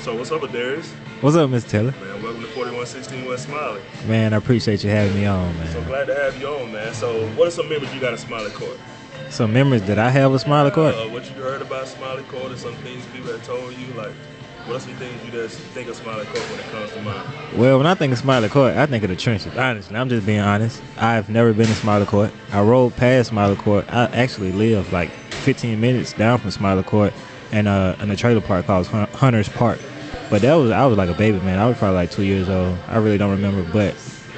So what's up, Adarius? What's up, Mr. Taylor? Man, welcome to 4116 West Smiley. Man, I appreciate you having me on, man. So glad to have you on, man. So what are some memories you got of Smiley Court? Some memories that I have with Smiley Court? What you heard about Smiley Court or some things people have told you? Like, what are some things you just think of Smiley Court when it comes to mind? Well, when I think of Smiley Court, I think of the trenches. Honestly, I'm just being honest. I've never been to Smiley Court. I rode past Smiley Court. I actually live like 15 minutes down from Smiley Court in a trailer park called Hunter's Park. But I was like a baby, man. I was probably like 2 years old. I really don't remember, but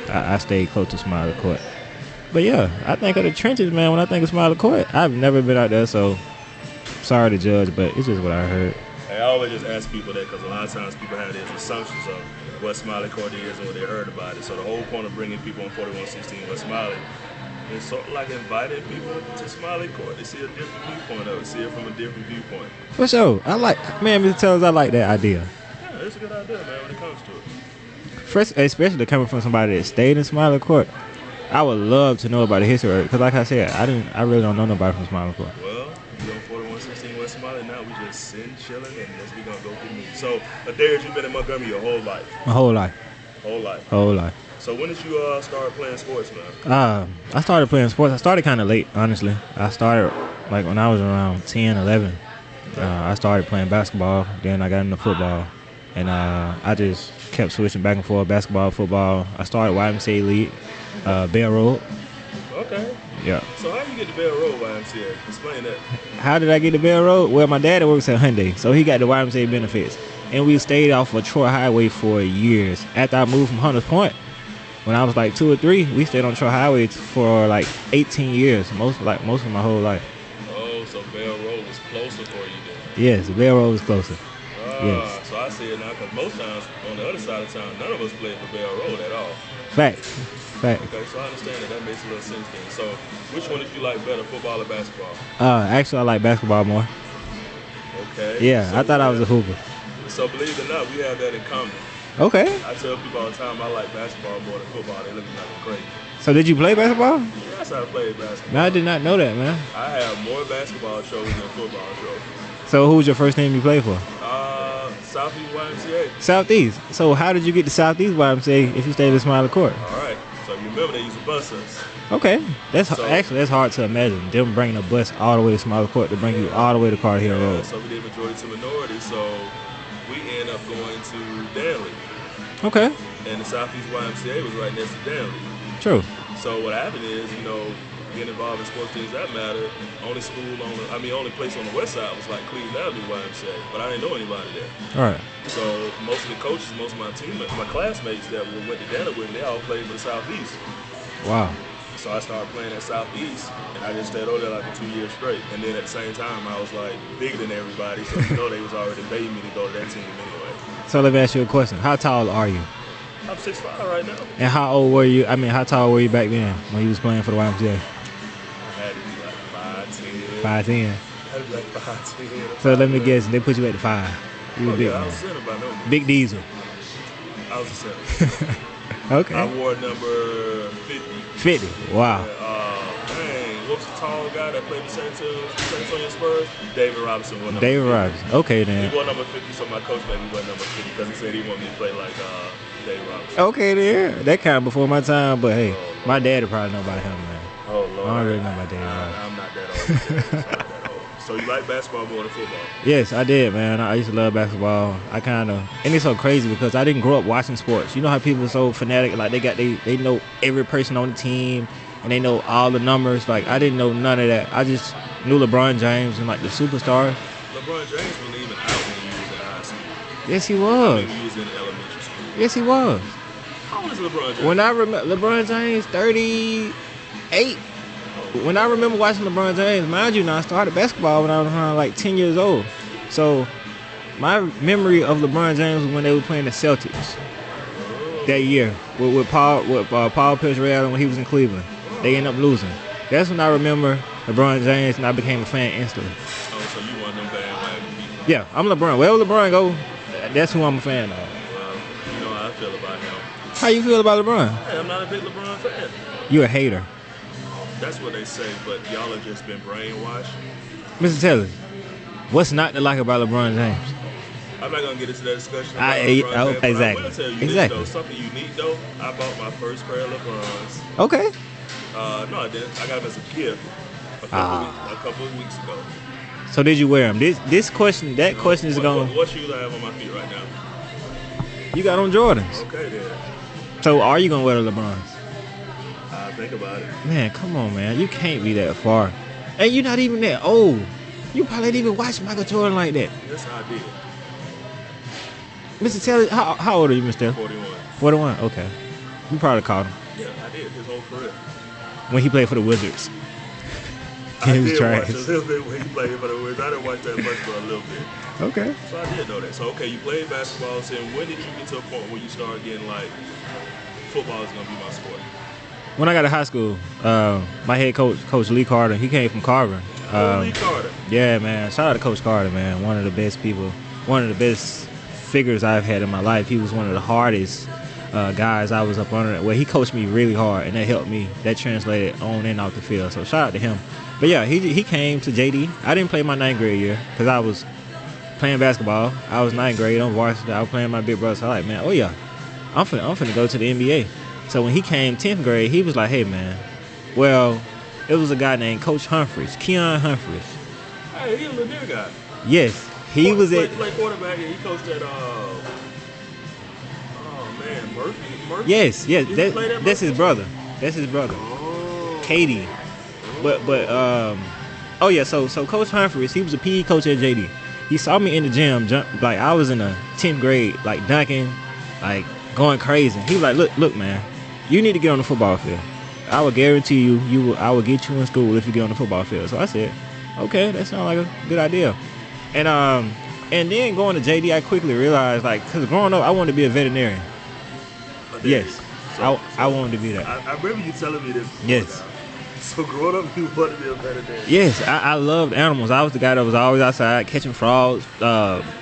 I stayed close to Smiley Court. But yeah, I think of the trenches, man, when I think of Smiley Court. I've never been out there, so sorry to judge, but it's just what I heard. I always just ask people that because a lot of times people have these assumptions of what Smiley Court is and what they heard about it. So the whole point of bringing people on 4116 West Smiley is sort of like inviting people to Smiley Court to see a different viewpoint of it, see it from a different viewpoint. For sure. Man, Mr. Tellers, I like that idea. Yeah, it's a good idea, man, when it comes to it. First, especially coming from somebody that stayed in Smiley Court, I would love to know about the history of it. Because like I said, I really don't know nobody from Smiley Court. Well, you're on 4116 West Smiley now. We just sitting, chilling, and we're going to go get meat. So, Adarius, you've been in Montgomery your whole life? My whole life. Whole life? Whole life. So when did you start playing sports, man? I started playing sports. I started kind of late, honestly. I started like when I was around 10, 11. I started playing basketball. Then I got into football. And I just kept switching back and forth, basketball, football. I started YMCA League, Bell Road. Okay. Yeah. So how you get to Bell Road YMCA? Explain that. How did I get to Bell Road? Well, my dad works at Hyundai, so he got the YMCA benefits. And we stayed off of Troy Highway for years. After I moved from Hunters Point, when I was like 2 or 3, we stayed on Troy Highway for like 18 years, most of my whole life. Oh, so Bell Road was closer for you then? Yes, Bell Road was closer. Yes. So I see it now because most times on the other side of town, none of us played for Bell Road at all. Fact. Okay, so I understand that makes a little sense then. So which one did you like better, football or basketball? Actually, I like basketball more. Okay. Yeah, so I thought I was a hooper. So believe it or not, we have that in common. Okay. I tell people all the time I like basketball more than football. They look at me like I'm crazy. So did you play basketball? Yes, I played basketball. Man, I did not know that, man. I have more basketball trophies than football trophies. So who was your first team you played for? Southeast YMCA. Southeast. So how did you get to Southeast YMCA if you stayed in Smiley Court? All right. So you remember they used to bus us. Okay. That's hard to imagine. Them bringing a bus all the way to Smiley Court to bring you all the way to Carter Hill Road. So we did majority to minority. So we end up going to Danley. Okay. And the Southeast YMCA was right next to Danley. True. So what happened is, getting involved in sports teams that matter. Only place on the west side was like Cleveland Avenue YMCA, but I didn't know anybody there. All right. So most of the coaches, most of my teammates, my classmates that went to Danley with me, they all played for the Southeast. Wow. So I started playing at Southeast, and I just stayed over there like for 2 years straight. And then at the same time, I was like bigger than everybody, so they was already begging me to go to that team anyway. So let me ask you a question. How tall are you? I'm 6'5" right now. And how old were you? How tall were you back then when you was playing for the YMCA? I had to be like 5'10". 5'10". I had to be like 5'10". So let me guess, they put you at the 5. You were big, I man. was a center by no means. Big Diesel. I was a center. Okay. I wore number 50. 50. Wow. What's the tall guy that played the San Antonio Spurs? David Robinson wore number 50. David Robinson. Okay, then. He wore number 50, so my coach made me wear number 50 because he said he wanted me to play like David Robinson. Okay, then. That kind of before my time, but hey, my dad would probably know about him, man. Oh, Lord. I don't really know about David Robinson. I'm not that old. So you like basketball more than football? Yes, I did, man. I used to love basketball. And it's so crazy because I didn't grow up watching sports. You know how people are so fanatic, like they know every person on the team and they know all the numbers. Like I didn't know none of that. I just knew LeBron James and like the superstars. LeBron James wasn't even out when he was in high school. Yes, he was. He was in elementary school. Yes, he was. How old is LeBron James? When I remember LeBron James, 38. When I remember watching LeBron James, mind you, now I started basketball when I was around like 10 years old. So my memory of LeBron James was when they were playing the Celtics that year with Paul Pierce when he was in Cleveland. They ended up losing. That's when I remember LeBron James, and I became a fan instantly. Oh, so you want them bandwagon people? Yeah, I'm LeBron. Wherever LeBron go, that's who I'm a fan of. Well, you know how I feel about him. How you feel about LeBron? Hey, I'm not a big LeBron fan. You a hater. That's what they say, but y'all have just been brainwashed. Mr. Taylor, what's not to like about LeBron James? I'm not gonna get into that discussion. Exactly. I will tell you Exactly. this though, something unique though. I bought my first pair of LeBrons. Okay. No, I didn't. I got them as a gift a couple of weeks ago. So did you wear them? This question, that question is going. What shoes I have on my feet right now? You got on Jordans. Okay then. So are you gonna wear the LeBrons? I think about it. Man, come on, man. You can't be that far. And you're not even that old. You probably didn't even watch Michael Jordan like that. Yes, I did. Mr. Taylor, how old are you, Mr. 41. 41? Okay. You probably caught him. Yeah, I did. His whole career. When he played for the Wizards. I did watch a little bit when he played for the Wizards. I didn't watch that much, but a little bit. Okay. So I did know that. So, okay, you played basketball. So when did you get to a point where you started getting like, football is going to be my sport? When I got to high school, my head coach, Coach Lee Carter, he came from Carver. Lee Carter. Yeah, man. Shout out to Coach Carter, man. One of the best people, one of the best figures I've had in my life. He was one of the hardest guys I was up under. Well, he coached me really hard, and that helped me. That translated on and off the field. So shout out to him. But yeah, he came to JD. I didn't play my 9th grade year because I was playing basketball. I was 9th grade on varsity. I was playing my big brother. So I was like, man, oh yeah, I'm finna go to the NBA. So when he came 10th grade, he was like, hey man, well, it was a guy named Coach Humphreys, Keon Humphreys. Hey, he a Lanier guy. Yes, he was at. Like quarterback, and he coached at Murphy. Yes, that's his brother. Oh. Katie. But oh yeah, so Coach Humphreys, he was a PE coach at JD. He saw me in the gym, like I was in the 10th grade, like dunking, like going crazy. He was like, look, man, you need to get on the football field. I will guarantee you, I will get you in school if you get on the football field. So I said, okay, that sounds like a good idea. And then going to JD, I quickly realized, like, because growing up, I wanted to be a veterinarian. Yes, I wanted to be that. I remember you telling me this. Yes. So growing up, you wanted to be a veterinarian. Yes, I loved animals. I was the guy that was always outside catching frogs,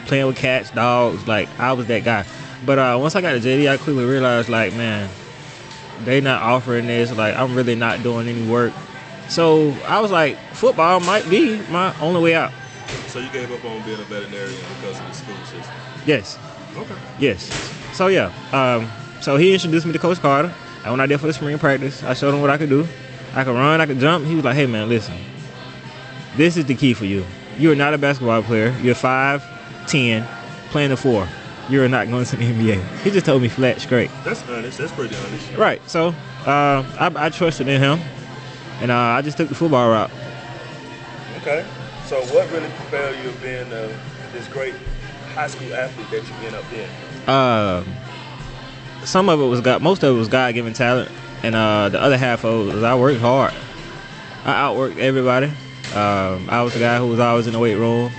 playing with cats, dogs. Like, I was that guy. But once I got to JD, I quickly realized, like, man, they not offering this. Like, I'm really not doing any work. So I was like, football might be my only way out. So you gave up on being a veterinarian because of the school system? Yes. Okay. Yes. So yeah. So he introduced me to Coach Carter. And when I did for the spring practice, I showed him what I could do. I could run, I could jump. He was like, hey man, listen, this is the key for you. You are not a basketball player. You're 5'10", playing the 4. You're not going to the NBA. He just told me flat straight. That's honest. That's pretty honest. Right. So I trusted in him, and I just took the football route. Okay. So what really propelled you to being this great high school athlete that you end up being? Some of it was most of it was God-given talent, and the other half of it was I worked hard. I outworked everybody. I was the guy who was always in the weight room,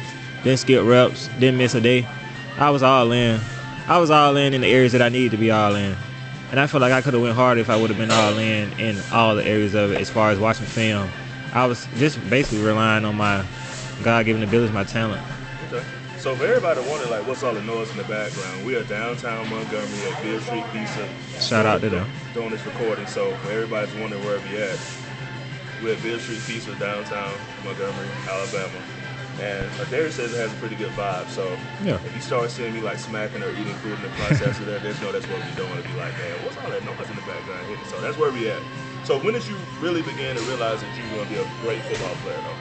didn't skip reps, didn't miss a day. I was all in. I was all in the areas that I needed to be all in. And I feel like I could have went harder if I would have been all in all the areas of it as far as watching film. I was just basically relying on my God-given abilities, my talent. Okay. So for everybody wondering, like, what's all the noise in the background? We are downtown Montgomery at Beale Street Pizza. Shout out to them. Doing this recording. So for everybody's wondering where we at, we're at Beale Street Pizza, downtown Montgomery, Alabama. And Adarius says it has a pretty good vibe. So yeah. If you start seeing me like smacking or eating food in the process of that, just know that's what we're doing. To be like, man, what's all that noise in the background here? So that's where we at. So when did you really begin to realize that you were going to be a great football player, though?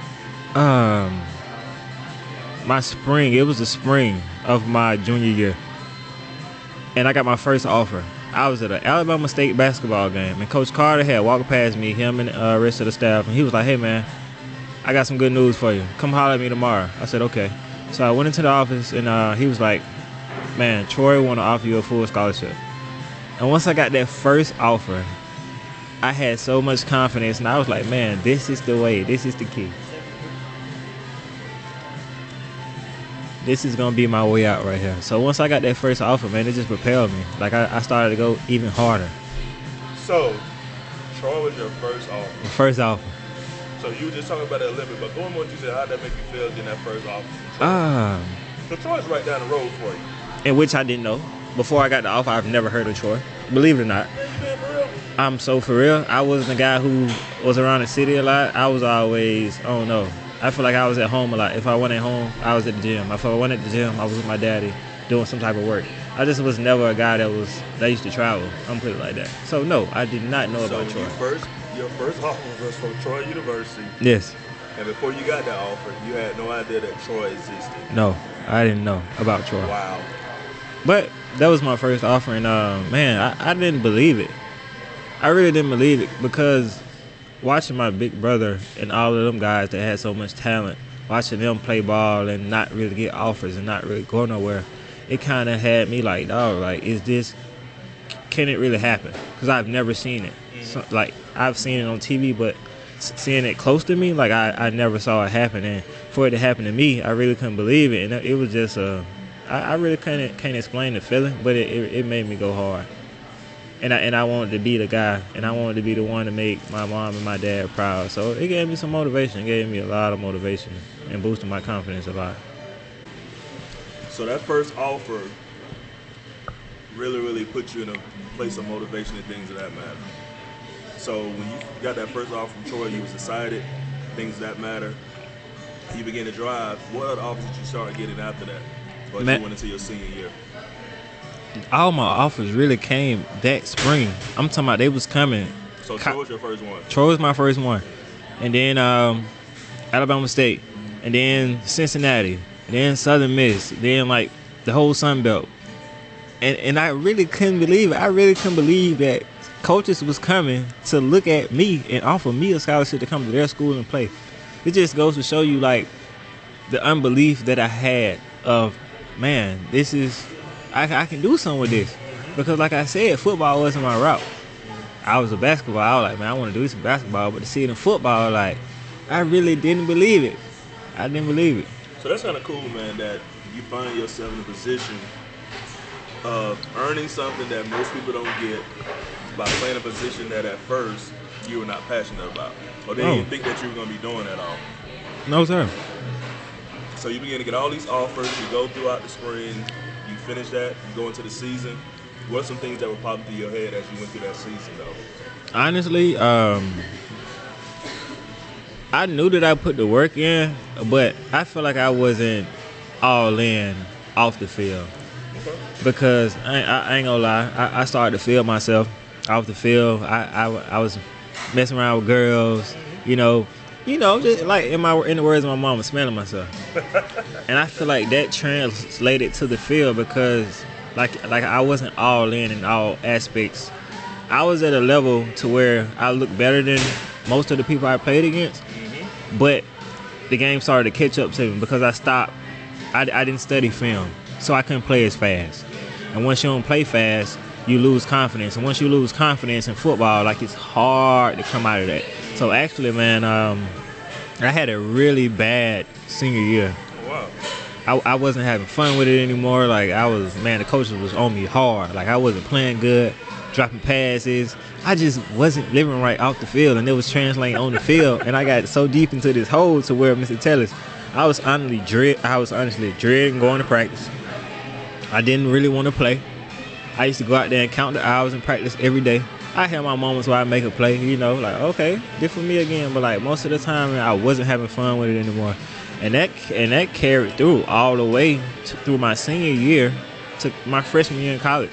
It was the spring of my junior year. And I got my first offer. I was at an Alabama State basketball game, and Coach Carter had walked past me, him and the rest of the staff, and he was like, hey, man, I got some good news for you. Come holler at me tomorrow. I said, okay. So I went into the office, and he was like, man, Troy want to offer you a full scholarship. And once I got that first offer, I had so much confidence, and I was like, man, this is the way. This is the key. This is going to be my way out right here. So once I got that first offer, man, it just propelled me. Like, I started to go even harder. So, Troy was your first offer? The first offer. So you were just talking about that a little bit, but going on what you said, how'd that make you feel getting that first offer? So Troy's right down the road for you. In which I didn't know. Before I got the offer, I've never heard of Troy. Believe it or not. Man, you been for real? I'm so for real. I wasn't the guy who was around the city a lot. I was always, I don't know. I feel like I was at home a lot. If I wasn't at home, I was at the gym. If I wasn't at the gym, I was with my daddy doing some type of work. I just was never a guy that used to travel. I'm put it like that. So no, I did not know about Troy. Your first offer was from Troy University. Yes. And before you got that offer, you had no idea that Troy existed. No, I didn't know about Troy. Wow. But that was my first offer, and man, I didn't believe it. I really didn't believe it because watching my big brother and all of them guys that had so much talent, watching them play ball and not really get offers and not really go nowhere, it kind of had me like, dog, like, can it really happen? Because I've never seen it. So, like, I've seen it on TV, but seeing it close to me, like, I never saw it happen. And for it to happen to me, I really couldn't believe it. And it was just, I really can't explain the feeling, but it made me go hard. And I wanted to be the guy, and I wanted to be the one to make my mom and my dad proud. So it gave me some motivation. It gave me a lot of motivation and boosted my confidence a lot. So that first offer really, really put you in a place of motivation and things of that matter. So when you got that first offer from Troy, you was excited, things of that matter. You began to drive. What other offers did you start getting after that? But you went into your senior year. All my offers really came that spring. I'm talking about they was coming. So Troy was your first one? Troy was my first one. And then Alabama State. And then Cincinnati. And then Southern Miss. Then, like, the whole Sun Belt. And I really couldn't believe it. I really couldn't believe that coaches was coming to look at me and offer me a scholarship to come to their school and play. It just goes to show you, like, the unbelief that I had of, man, this is... I can do something with this. Because like I said, football wasn't my route. I was a basketball. I was like, man, I want to do some basketball. But to see it in football, like, I really didn't believe it. I didn't believe it. So that's kind of cool, man, that you find yourself in a position of earning something that most people don't get by playing a position that at first you were not passionate about. Or they didn't think that you were going to be doing at all. No, sir. So you begin to get all these offers. You go throughout the spring. You finish that, you go into the season. What are some things that were popping through your head as you went through that season, though? Honestly, I knew that I put the work in, but I feel like I wasn't all in off the field. Okay. Because I ain't gonna lie, I started to feel myself off the field. I was messing around with girls, you know, just like in the words of my mama, smelling myself. And I feel like that translated to the field because like I wasn't all in all aspects. I was at a level to where I looked better than most of the people I played against. Mm-hmm. But the game started to catch up to me because I stopped. I didn't study film, so I couldn't play as fast. And once you don't play fast, you lose confidence. And once you lose confidence in football, like, it's hard to come out of that. So actually, man, I had a really bad senior year. Wow. I wasn't having fun with it anymore. Like, the coaches was on me hard. Like, I wasn't playing good, dropping passes. I just wasn't living right off the field, and it was translating on the field. And I got so deep into this hole to where, Mr. Tellis, I was honestly dreading going to practice. I didn't really want to play. I used to go out there and count the hours in practice every day. I had my moments where I make a play, like, okay, this for me again. But, like, most of the time, I wasn't having fun with it anymore. And that carried through all the way through my senior year to my freshman year in college.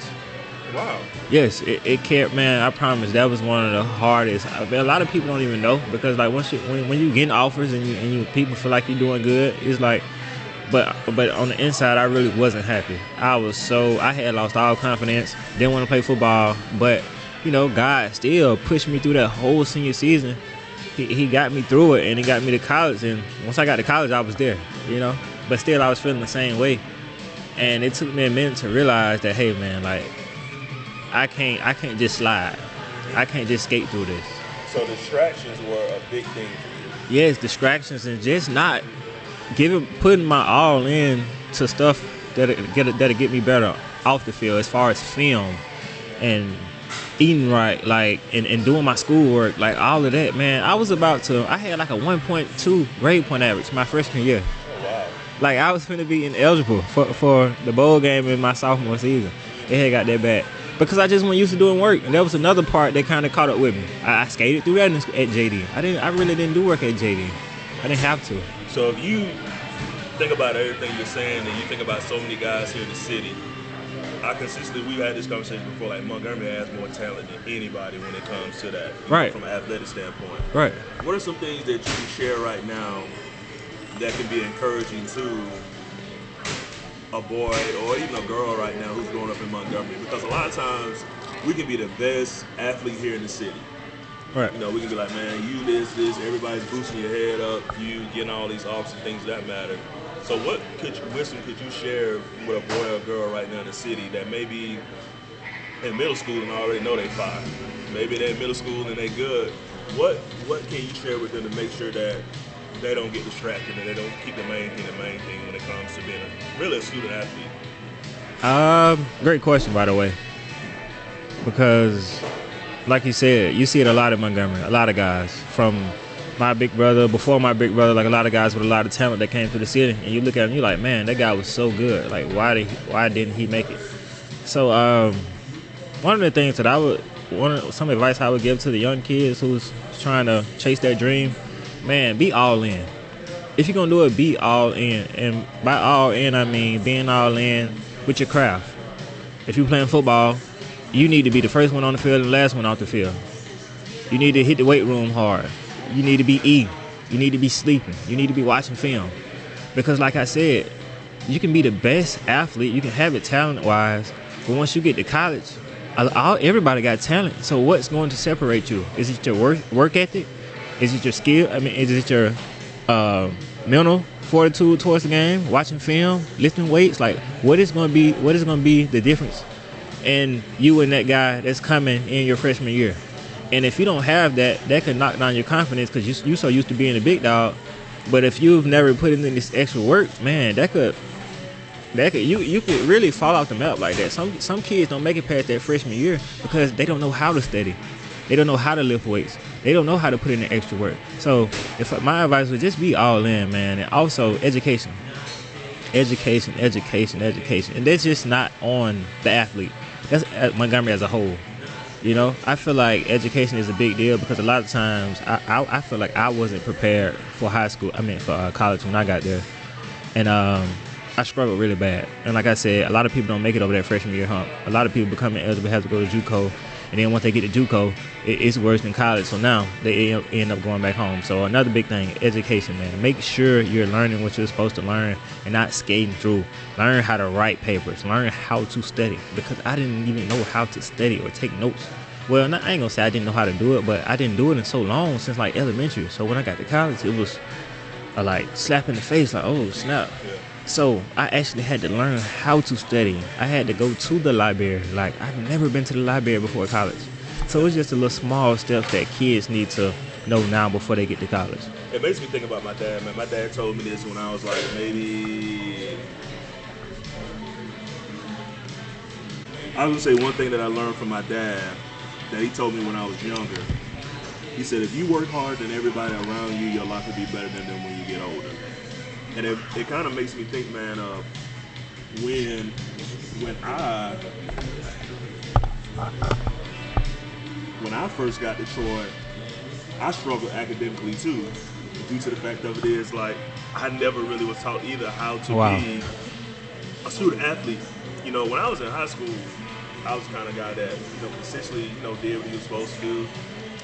Wow. Yes, it carried, man. I promise that was one of the hardest. A lot of people don't even know because, like, when you get offers and you people feel like you're doing good, it's like, but on the inside, I really wasn't happy. I had lost all confidence. Didn't want to play football, but God still pushed me through that whole senior season. He got me through it, and he got me to college. And once I got to college, I was there, But still, I was feeling the same way. And it took me a minute to realize that, hey, man, like, I can't just slide. I can't just skate through this. So distractions were a big thing for you. Yes, distractions and just not putting my all in to stuff that'll get me better off the field as far as film and eating right, like, and doing my schoolwork, like, all of that, man. I had like a 1.2 grade point average my freshman year. Oh, wow. Like, I was finna be ineligible for the bowl game in my sophomore season. It had got that bad. Because I just wasn't used to doing work. And that was another part that kind of caught up with me. I skated through that at JD. I really didn't do work at JD. I didn't have to. So if you think about everything you're saying and you think about so many guys here in the city, we've had this conversation before, like Montgomery has more talent than anybody when it comes to that, Right. from an athletic standpoint. Right. What are some things that you can share right now that can be encouraging to a boy or even a girl right now who's growing up in Montgomery? Because a lot of times we can be the best athlete here in the city. Right. You know, we can be like, man, you this, everybody's boosting your head up, you getting all these offs and things that matter. So what wisdom could you share with a boy or girl right now in the city that maybe in middle school and already know they fine? Maybe they're in middle school and they good. What can you share with them to make sure that they don't get distracted and they don't keep the main thing when it comes to being really a student athlete? Great question, by the way. Because, like you said, you see it a lot in Montgomery. A lot of guys from my big brother, before my big brother, like a lot of guys with a lot of talent that came through the city, and you look at him, you're like, man, that guy was so good. Like, why didn't he make it? So, one of the things that some advice I would give to the young kids who's trying to chase their dream, man, be all in. If you're gonna do it, be all in, and by all in, I mean being all in with your craft. If you're playing football, you need to be the first one on the field and the last one off the field. You need to hit the weight room hard. You need to be eating. You need to be sleeping. You need to be watching film. Because like I said, you can be the best athlete. You can have it talent-wise. But once you get to college, everybody got talent. So what's going to separate you? Is it your work ethic? Is it your skill? I mean, is it your mental fortitude towards the game? Watching film? Lifting weights? Like, what is going to be the difference in you and that guy that's coming in your freshman year? And if you don't have that, that could knock down your confidence because you're so used to being a big dog. But if you've never put in this extra work, man, you could really fall off the map like that. Some kids don't make it past that freshman year because they don't know how to study. They don't know how to lift weights. They don't know how to put in the extra work. So if my advice would just be all in, man. And also education. Education. And that's just not on the athlete. That's Montgomery as a whole. You know, I feel like education is a big deal because a lot of times I feel like I wasn't prepared for college when I got there. And I struggled really bad. And like I said, a lot of people don't make it over that freshman year hump. A lot of people becoming eligible have to go to JUCO. And then once they get to JUCO, it's worse than college. So now they end up going back home. So another big thing, education, man. Make sure you're learning what you're supposed to learn and not skating through. Learn how to write papers. Learn how to study. Because I didn't even know how to study or take notes. Well, I ain't going to say I didn't know how to do it, but I didn't do it in so long since like elementary. So when I got to college, it was a like slap in the face, like, oh, snap. Yeah. So I actually had to learn how to study. I had to go to the library. Like, I've never been to the library before college. So it's just a little small steps that kids need to know now before they get to college. It makes me think about my dad, man. My dad told me this when I was like maybe... I was going to say one thing that I learned from my dad that he told me when I was younger. He said, if you work harder than everybody around you, your life will be better than them when you get older. And it kind of makes me think, man, of when I first got to Troy, I struggled academically too, due to the fact of it is like I never really was taught either how to be a student athlete. You know, when I was in high school, I was the kind of guy that, you know, essentially, you know, did what he was supposed to do.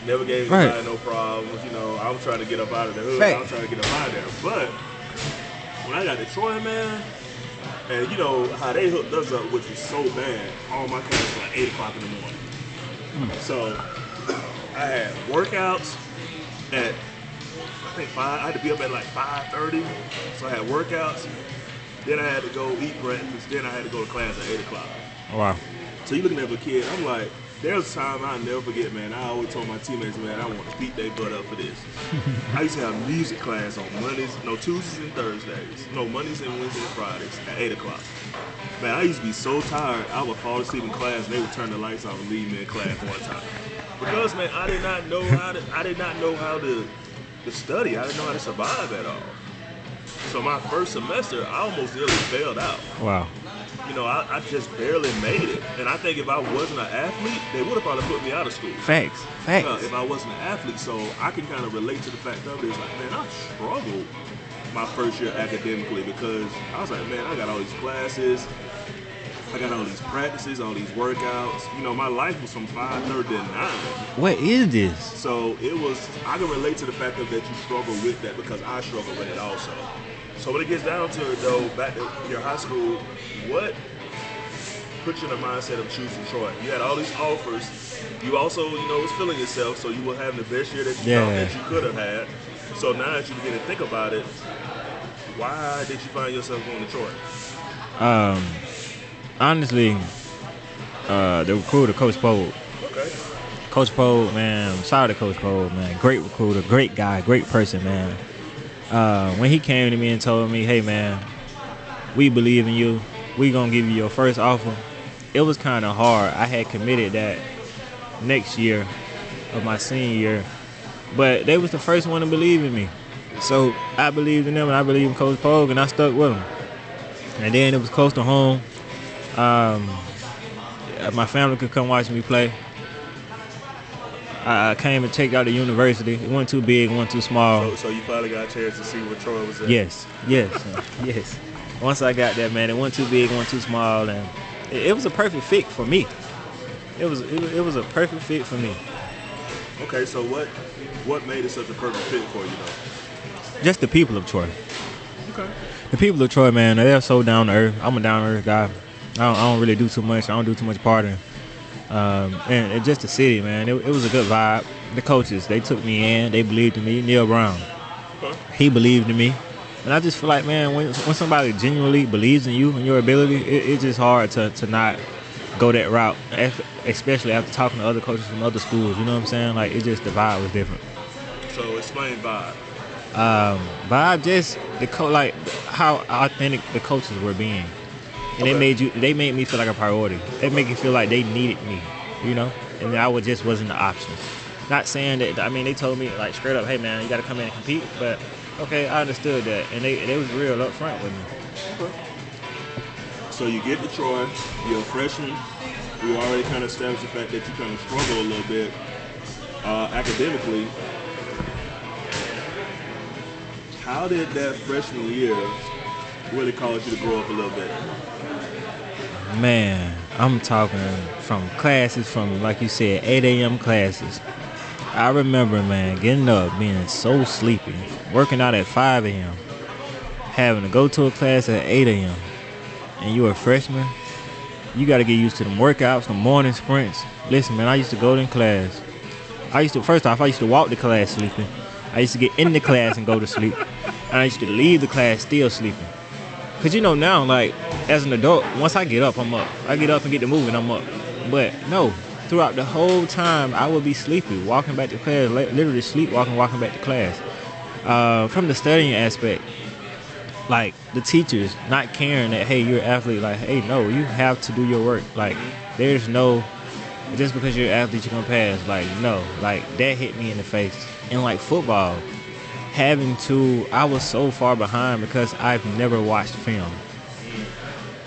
Never gave anybody no problems. You know, I was trying to get up out of the hood. I was trying to get up out of there. But when I got to Troy, man, and you know how they hooked us up, which was so bad, all my classes were like 8 o'clock in the morning. So I had workouts at, I think 5, I had to be up at like 5:30. So I had workouts, then I had to go eat breakfast, then I had to go to class at 8 o'clock. Wow. So you looking at a kid, I'm like, there's a time I'll never forget, man. I always told my teammates, man, I want to beat their butt up for this. I used to have music class on Tuesdays and Thursdays. Mondays and Wednesdays and Fridays at 8 o'clock. Man, I used to be so tired, I would fall asleep in class and they would turn the lights off and leave me in class one time. Because, man, I did not know how to study. I didn't know how to survive at all. So my first semester, I almost nearly failed out. Wow. I just barely made it. And I think if I wasn't an athlete, they would have probably put me out of school. Facts. If I wasn't an athlete, so I can kind of relate to the fact of it. It's like, man, I struggled my first year academically because I was like, man, I got all these classes, I got all these practices, all these workouts. My life was from 5:30 to 9. What is this? So I can relate to the fact that you struggle with that because I struggle with it also. So when it gets down to it though, back to your high school, what put you in the mindset of choosing Troy? You had all these offers. You also, was feeling yourself, so you were having the best year that you thought that you could have had. So now that you begin to think about it, why did you find yourself going to Troy? Honestly, the recruiter, Coach Poe. Okay. Coach Poe, man, shout out to Coach Poe, man. Great recruiter, great guy, great person, man. When he came to me and told me, hey, man, we believe in you. We gonna give you your first offer. It was kind of hard. I had committed that next year of my senior year, but they was the first one to believe in me. So I believed in them, and I believed in Coach Pogue, and I stuck with him. And then it was close to home. My family could come watch me play. I came and checked out the university. It wasn't too big, it wasn't too small. So you finally got a chance to see what Troy was at? Yes. Yes. Once I got that, man, it wasn't too big, it wasn't too small, and it was a perfect fit for me. It was a perfect fit for me. Okay, so what made it such a perfect fit for you, though? Just the people of Troy. Okay. The people of Troy, man, they're so down to earth. I'm a down to earth guy. I don't really do too much. I don't do too much partying. And just the city, man. It was a good vibe. The coaches, they took me in. They believed in me. Neil Brown, he believed in me. And I just feel like, man, when somebody genuinely believes in you and your ability, it's just hard to not go that route, especially after talking to other coaches from other schools. You know what I'm saying? Like, it just, the vibe was different. So explain vibe. Vibe, just like how authentic the coaches were being. And they made me feel like a priority. They make you feel like they needed me, and I wasn't the option. Not saying that, they told me like straight up, hey man, you got to come in and compete, but okay, I understood that, and they was real up front with me. Okay. So you get to Troy, you're a freshman. We already kind of established the fact that you kind of struggle a little bit academically. How did that freshman year really cause you to grow up a little bit? Man, I'm talking from classes, from, like you said, 8 a.m. classes. I remember, man, getting up, being so sleepy, working out at 5 a.m., having to go to a class at 8 a.m., and you're a freshman, you got to get used to them workouts, the morning sprints. Listen, man, I used to go in class. First off, I used to walk to class sleeping. I used to get into class and go to sleep. And I used to leave the class still sleeping. Because, now, like, as an adult, once I get up, I'm up. I get up and get to moving, I'm up. But, no, throughout the whole time, I would be sleepy, walking back to class, literally sleepwalking, walking back to class. From the studying aspect, like, the teachers not caring that, hey, you're an athlete, like, hey, no, you have to do your work. Like, there's no, just because you're an athlete, you're going to pass. Like, no, like, that hit me in the face. And, like, football, I was so far behind because I've never watched film.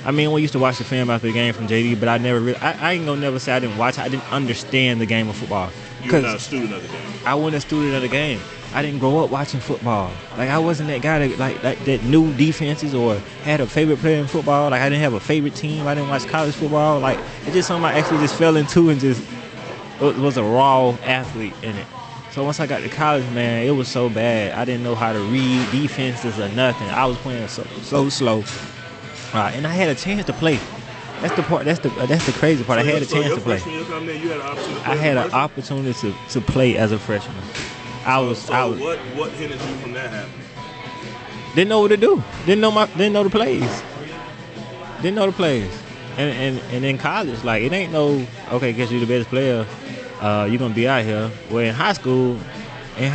We used to watch the film after the game from JD, but I never really, I ain't gonna never say I didn't watch it. I didn't understand the game of football. You were not a student of the game. I wasn't a student of the game. I didn't grow up watching football. Like, I wasn't that guy that knew defenses or had a favorite player in football. Like, I didn't have a favorite team. I didn't watch college football. Like, it's just something I actually just fell into and just was a raw athlete in it. So once I got to college, man, it was so bad. I didn't know how to read defenses or nothing. I was playing so slow. And I had a chance to play. That's the part. That's the crazy part. I had a chance to play. I had an opportunity to play as a freshman. What hindered you from that happening? Didn't know what to do. Didn't know the plays. And in college, like, it ain't no, okay, because you're the best player, you're gonna be out here. Well, in high school, we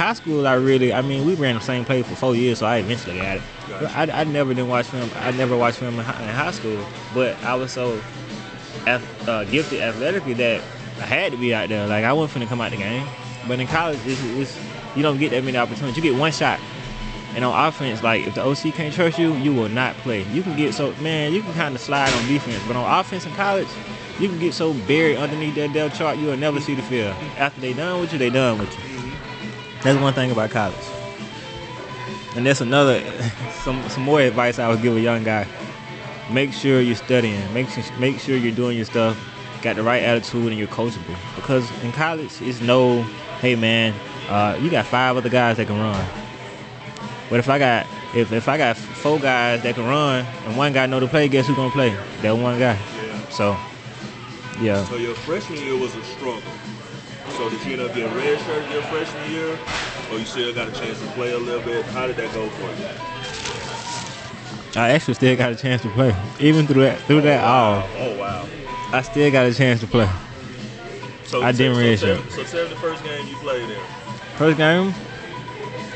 ran the same play for 4 years, so I eventually got it. Gotcha. I never didn't watch film. I never watched film in high school, but I was so gifted athletically that I had to be out there. Like, I wasn't finna come out the game. But in college, it's you don't get that many opportunities. You get one shot, And on offense, like if the OC can't trust you, you will not play. You can get you can kind of slide on defense, but on offense in college, you can get so buried underneath that depth chart, you will never see the field. After they done with you, they done with you. That's one thing about college. And that's another, some more advice I would give a young guy. Make sure you're studying. Make sure you're doing your stuff. Got the right attitude and you're coachable. Because in college, it's no, hey man, you got 5 other guys that can run. But if I got 4 guys that can run and 1 guy know to play, guess who's gonna play? That 1 guy. Yeah. So, yeah. So your freshman year was a struggle. So did you end up getting redshirted your freshman year, or you still got a chance to play a little bit? How did that go for you? I actually still got a chance to play, even through that. Wow. Oh wow! I still got a chance to play. So I didn't redshirt. So tell me the first game you played in.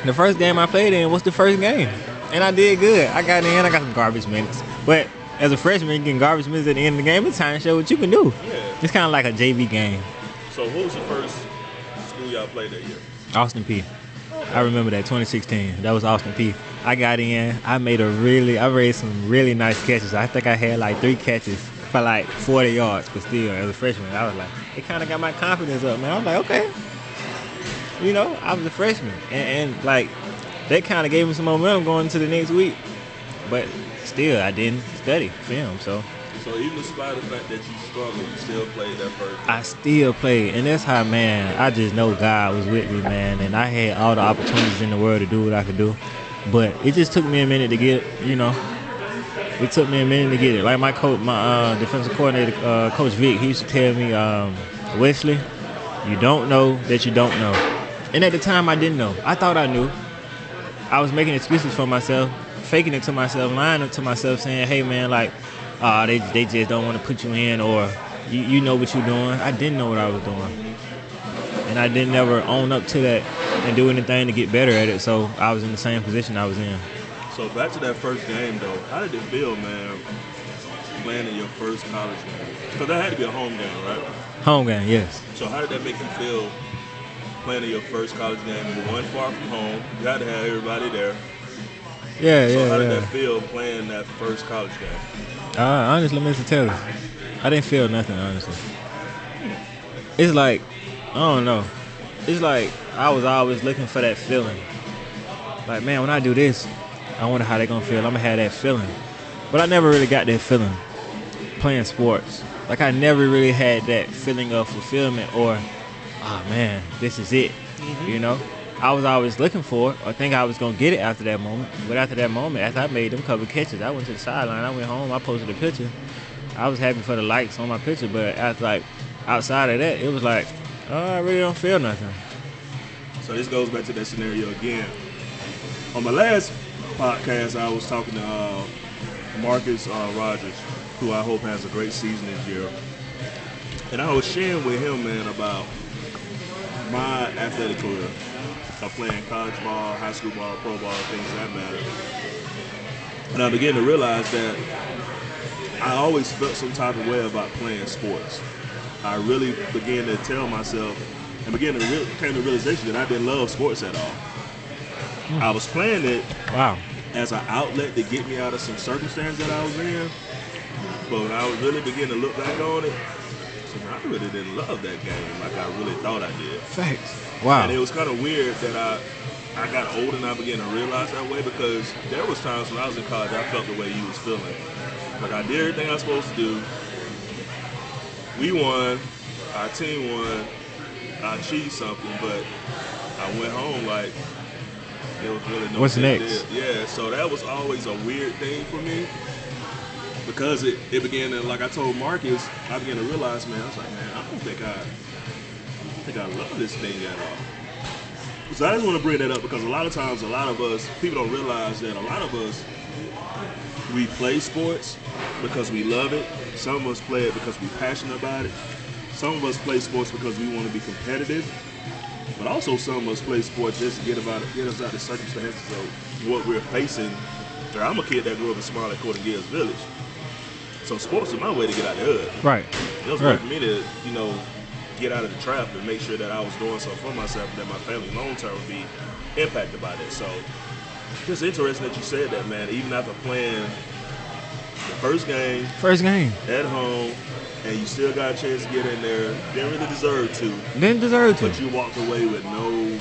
The first game I played in was the first game, and I did good. I got in. I got some garbage minutes, but as a freshman, getting garbage minutes at the end of the game, it's time to show what you can do. Yeah. It's kind of like a JV game. So what was the first school y'all played that year? Austin P. I remember that, 2016. That was Austin P. I got in. I made some really nice catches. I think I had like 3 catches for like 40 yards, but still, as a freshman, I was like, it kind of got my confidence up, man. I was like, okay. You know, I was a freshman. And like, that kind of gave me some momentum going into the next week. But still, I didn't study film, so. So even despite the fact that you struggled, you still played that first game? I still played, and that's how, man, I just know God was with me, man, and I had all the opportunities in the world to do what I could do. But it just took me a minute to get, it took me a minute to get it. Like my coach, my defensive coordinator, Coach Vic, he used to tell me, Wesley, you don't know that you don't know. And at the time, I didn't know. I thought I knew. I was making excuses for myself, faking it to myself, lying to myself, saying, hey, man, like, they just don't want to put you in, or you know what you're doing. I didn't know what I was doing. And I didn't ever own up to that and do anything to get better at it, so I was in the same position I was in. So back to that first game, though, how did it feel, man, playing in your first college game? Because that had to be a home game, right? Home game, yes. So how did that make you feel playing in your first college game? You were 1 far from home. You had to have everybody there. So how did that feel playing that first college game? Honestly, Mr. Taylor, I didn't feel nothing, honestly. It's like, I don't know. It's like I was always looking for that feeling. Like, man, when I do this, I wonder how they're going to feel. I'm going to have that feeling. But I never really got that feeling playing sports. Like, I never really had that feeling of fulfillment or, man, this is it, I was always looking for it. I think I was going to get it after that moment. But after that moment, after I made them couple catches, I went to the sideline. I went home. I posted a picture. I was happy for the likes on my picture. But outside of that, it was like, I really don't feel nothing. So this goes back to that scenario again. On my last podcast, I was talking to Marcus Rogers, who I hope has a great season this year. And I was sharing with him, man, about my athletic career. Of playing college ball, high school ball, pro ball, things of that matter. And I began to realize that I always felt some type of way about playing sports. I really began to tell myself and came to the realization that I didn't love sports at all. I was playing it as an outlet to get me out of some circumstance that I was in. But when I was really beginning to look back on it, I really didn't love that game like I really thought I did. Facts. Wow. And it was kind of weird that I got older and I began to realize that way, because there was times when I was in college I felt the way you was feeling. Like I did everything I was supposed to do. We won. Our team won. I achieved something, but I went home like there was really no. What's next? Yeah, so that was always a weird thing for me. Because it began to, like I told Marcus, I began to realize, man, I was like, man, I don't think I love this thing at all. So I just want to bring that up because a lot of times, a lot of us, people don't realize that a lot of us, we play sports because we love it. Some of us play it because we're passionate about it. Some of us play sports because we want to be competitive. But also some of us play sports just to get us out of the circumstances of what we're facing. I'm a kid that grew up in Smiley Court and Gills Village. So sports was my way to get out of the hood. Right. It was a way for me to, get out of the trap and make sure that I was doing something for myself and that my family long term would be impacted by that. So Just interesting that you said that, man. Even after playing the first game at home, and you still got a chance to get in there, didn't really deserve to. Didn't deserve to. But you walked away with no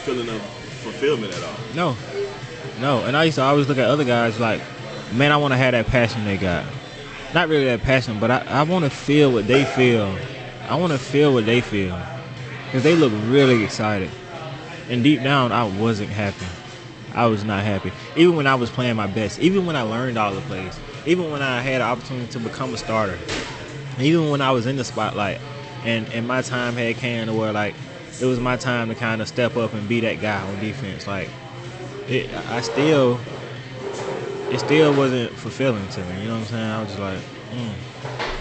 feeling of fulfillment at all. No. And I used to always look at other guys like, man, I want to have that passion they got. Not really that passion, but I want to feel what they feel. I want to feel what they feel. Because they look really excited. And deep down, I wasn't happy. I was not happy. Even when I was playing my best. Even when I learned all the plays. Even when I had the opportunity to become a starter. Even when I was in the spotlight. And my time had came to where, like, it was my time to kind of step up and be that guy on defense. Like, it still wasn't fulfilling to me. You know what I'm saying? I was just like,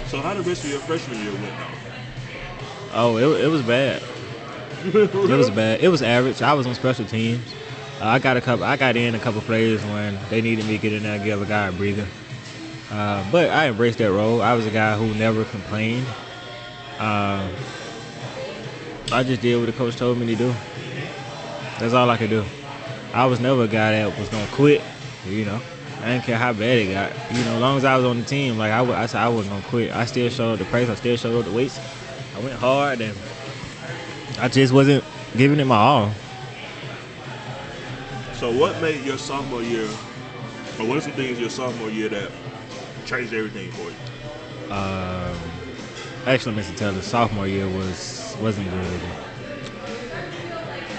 So how the rest of your freshman year went, though? Oh, it was bad. It was bad. It was average. I was on special teams. I got in a couple plays when they needed me to get in there and give a guy a breather. But I embraced that role. I was a guy who never complained. I just did what the coach told me to do. That's all I could do. I was never a guy that was gonna quit. You know, I didn't care how bad it got. You know, as long as I was on the team, like I said, I wasn't gonna quit. I still showed up the press. I still showed up the weights. I went hard, and I just wasn't giving it my all. So what made your sophomore year, or what are some things your sophomore year that changed everything for you? Actually, Mr. Taylor, sophomore year wasn't good.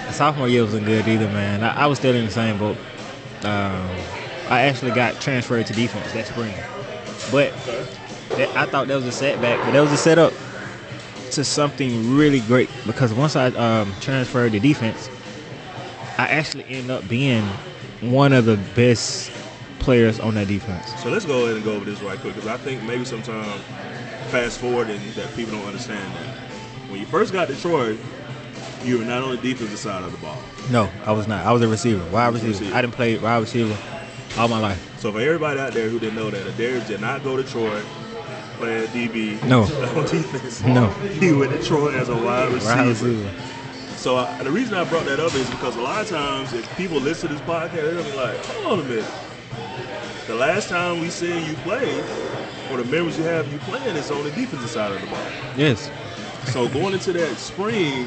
The sophomore year wasn't good either, man. I was still in the same boat. I actually got transferred to defense that spring, but I thought that was a setback, but that was a setup to something really great, because once I transferred to defense, I actually ended up being one of the best players on that defense. So let's go ahead and go over this right quick, because I think maybe sometimes fast forwarding that people don't understand that. When you first got to Troy, you were not on the defensive side of the ball. No, I was not. I was a receiver, wide receiver. I didn't play wide receiver all my life. So for everybody out there who didn't know that, Adarius did not go to Troy playing DB no. on defense. No. He went to Troy as a wide receiver. So the reason I brought that up is because a lot of times if people listen to this podcast, they're going to be like, hold on a minute. The last time we seen you play, or the memories you have you playing, is on the defensive side of the ball. Yes. So going into that spring,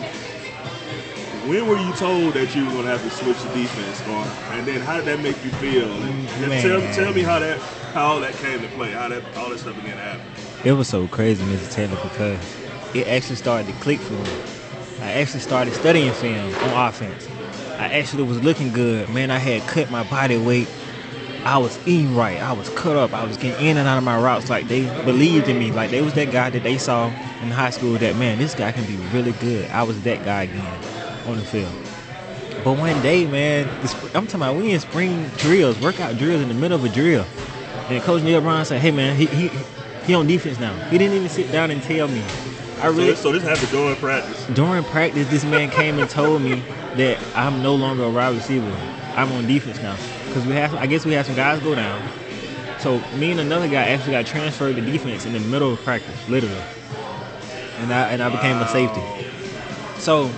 when were you told that you were going to have to switch to defense? And then how did that make you feel? And tell me how all that came to play, how all that stuff began to happen. It was so crazy, Mr. Taylor, because it actually started to click for me. I actually started studying film on offense. I actually was looking good. Man, I had cut my body weight. I was eating right. I was cut up. I was getting in and out of my routes. Like, they believed in me. Like, they was that guy that they saw in high school that, man, this guy can be really good. I was that guy again on the field. But one day, man, I'm talking about we in spring drills, workout drills in the middle of a drill. And Coach Neil Brown said, hey, man, he on defense now. He didn't even sit down and tell me. So this happened during practice? During practice, this man came and told me that I'm no longer a wide receiver. I'm on defense now. Because I guess we had some guys go down. So me and another guy actually got transferred to defense in the middle of practice, literally. And I became a safety. So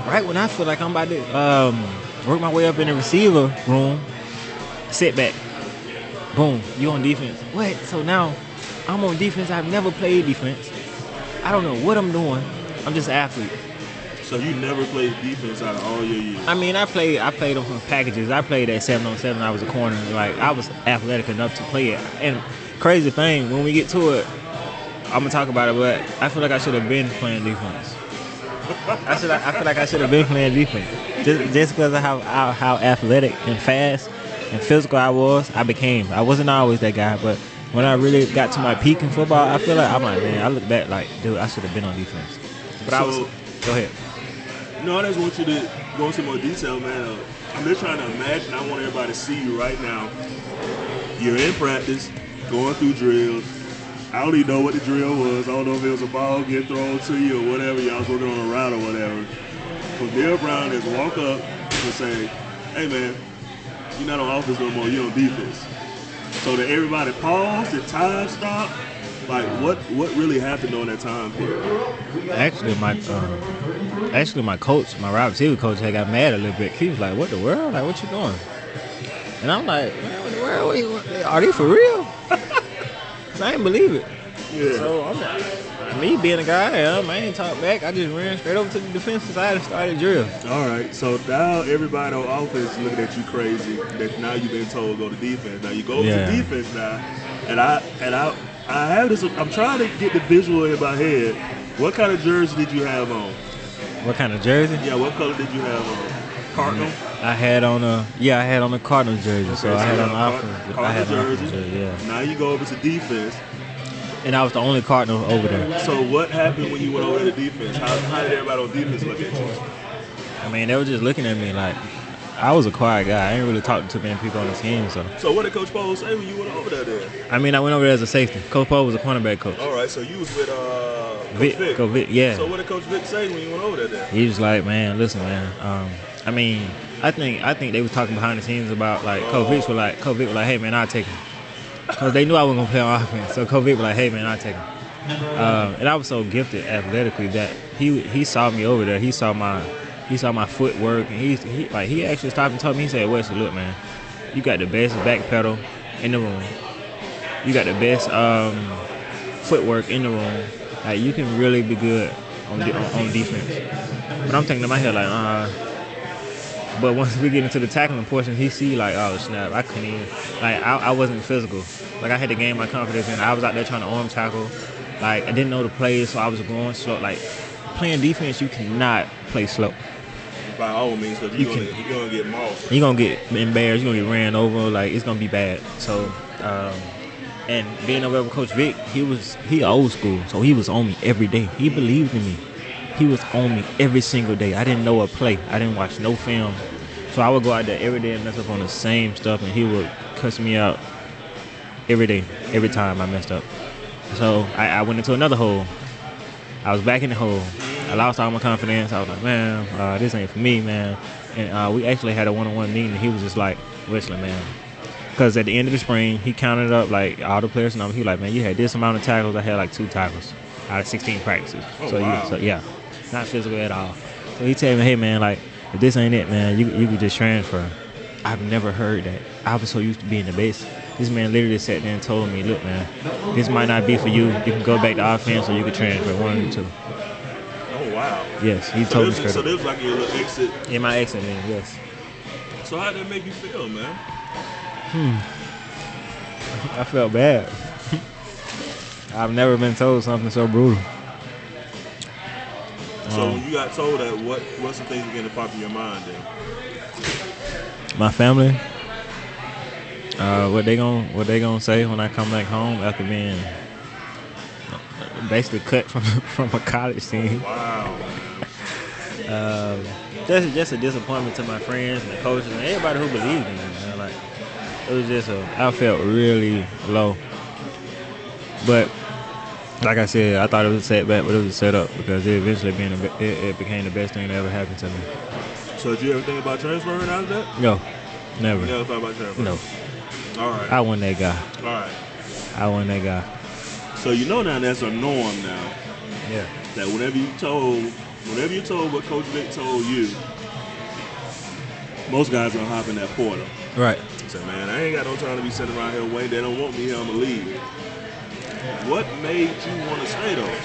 right when I feel like I'm about to work my way up in the receiver room, setback. Boom, you on defense. What? So now I'm on defense. I've never played defense. I don't know what I'm doing. I'm just an athlete. So you never played defense out of all your years? I mean, I played them from packages. I played at 7-on-7. I was a corner. Like, I was athletic enough to play it. And crazy thing, when we get to it, I'm gonna talk about it, but I feel like I should have been playing defense. I feel like I should have been playing defense. Just because of how athletic and fast and physical I was, I wasn't always that guy, but when I really got to my peak in football, I feel like I look back like, dude, I should have been on defense. But go ahead. No, I just want you to go into more detail, man. I'm just trying to imagine. I want everybody to see you right now. You're in practice, going through drills. I don't even know what the drill was. I don't know if it was a ball getting thrown to you or whatever. Y'all was working on a route or whatever. So Neil Brown just walk up and say, hey, man, you're not on offense no more. You're on defense. So did everybody pause? Did time stop? Like what really happened during that time period? Actually, my coach, my wide receiver coach, had got mad a little bit. He was like, "What the world? Like, what you doing?" And I'm like, "Man, what the world? Are they for real?" 'Cause I didn't believe it. Yeah. So I'm like, me being a guy I am, I ain't talk back. I just ran straight over to the defensive side and started drill. All right. So now everybody on offense looking at you crazy. That now you've been told to go to defense. Now you go to defense now, and I have this. I'm trying to get the visual in my head. What kind of jersey did you have on? What kind of jersey? Yeah. What color did you have on? Cardinal. I had on a Cardinals jersey. Okay, so I had on offense. I had Cardinal jersey. Yeah. Now you go over to defense. And I was the only Cardinal over there. So what happened when you went over to defense? How did everybody on defense look at you? I mean, they were just looking at me like I was a quiet guy. I ain't really talking to many people on the team. So what did Coach Poe say when you went over there then? I mean, I went over there as a safety. Coach Poe was a cornerback coach. All right, so you was with Coach Vic, yeah. So what did Coach Vic say when you went over there then? He was like, man, listen, man. I mean, I think they was talking behind the scenes about like Coach Vic was like, hey man, I'll take him. Because they knew I wasn't gonna play on offense. So Coach Vic was like, hey man, I'll take him. And I was so gifted athletically that he saw me over there. He saw my footwork, and he actually stopped and told me. He said, "Wesley, look, man, you got the best back pedal in the room. You got the best footwork in the room. Like you can really be good on defense." But I'm thinking in my head like, But once we get into the tackling portion, he see like, oh snap, I couldn't even. Like I wasn't physical. Like I had to gain my confidence, and I was out there trying to arm tackle. Like I didn't know the plays, so I was going slow. Like playing defense, you cannot play slow. By all means, because you're gonna get mauled. You're gonna get embarrassed. You're gonna get ran over. Like it's gonna be bad. So, and being over with Coach Vic, he old school, so he was on me every day. He believed in me. He was on me every single day. I didn't know a play. I didn't watch no film. So I would go out there every day and mess up on the same stuff, and he would cuss me out every day, every time I messed up. So I went into another hole. I was back in the hole. I lost all my confidence. I was like, man, this ain't for me, man. And we actually had a one-on-one meeting, and he was just like, Wesley, man. Because at the end of the spring, he counted up like all the players, and he was like, man, you had this amount of tackles. I had like 2 tackles out of 16 practices. Oh, wow. Not physical at all. So he told me, hey, man, like, if this ain't it, man, you could just transfer. I've never heard that. I was so used to being the best. This man literally sat there and told me, look, man, this might not be for you. You can go back to offense or you can transfer, one of the two. Oh, wow. Yes, he told me straight So up. this was like your little exit. In my exit, man, yes. So how did that make you feel, man? I felt bad. I've never been told something so brutal. So when you got told that, what's the things beginning to pop in your mind then? My family, what they gonna say when I come back home after being basically cut from a college team. Wow. That's just a disappointment to my friends and the coaches and everybody who believed in me, man. Like it was just I felt really low. But like I said, I thought it was a setback, but it was a setup because it eventually it became the best thing that ever happened to me. So did you ever think about transferring out of that? No, never. You never thought about transferring? No. All right. I wasn't that guy. All right. I wasn't that guy. So you know now that's a norm now. Yeah. That whenever you told what Coach Vic told you, most guys gonna hop in that portal. Right. Say, man, I ain't got no time to be sitting around here waiting. They don't want me here. I'ma leave. What made you want to stay though?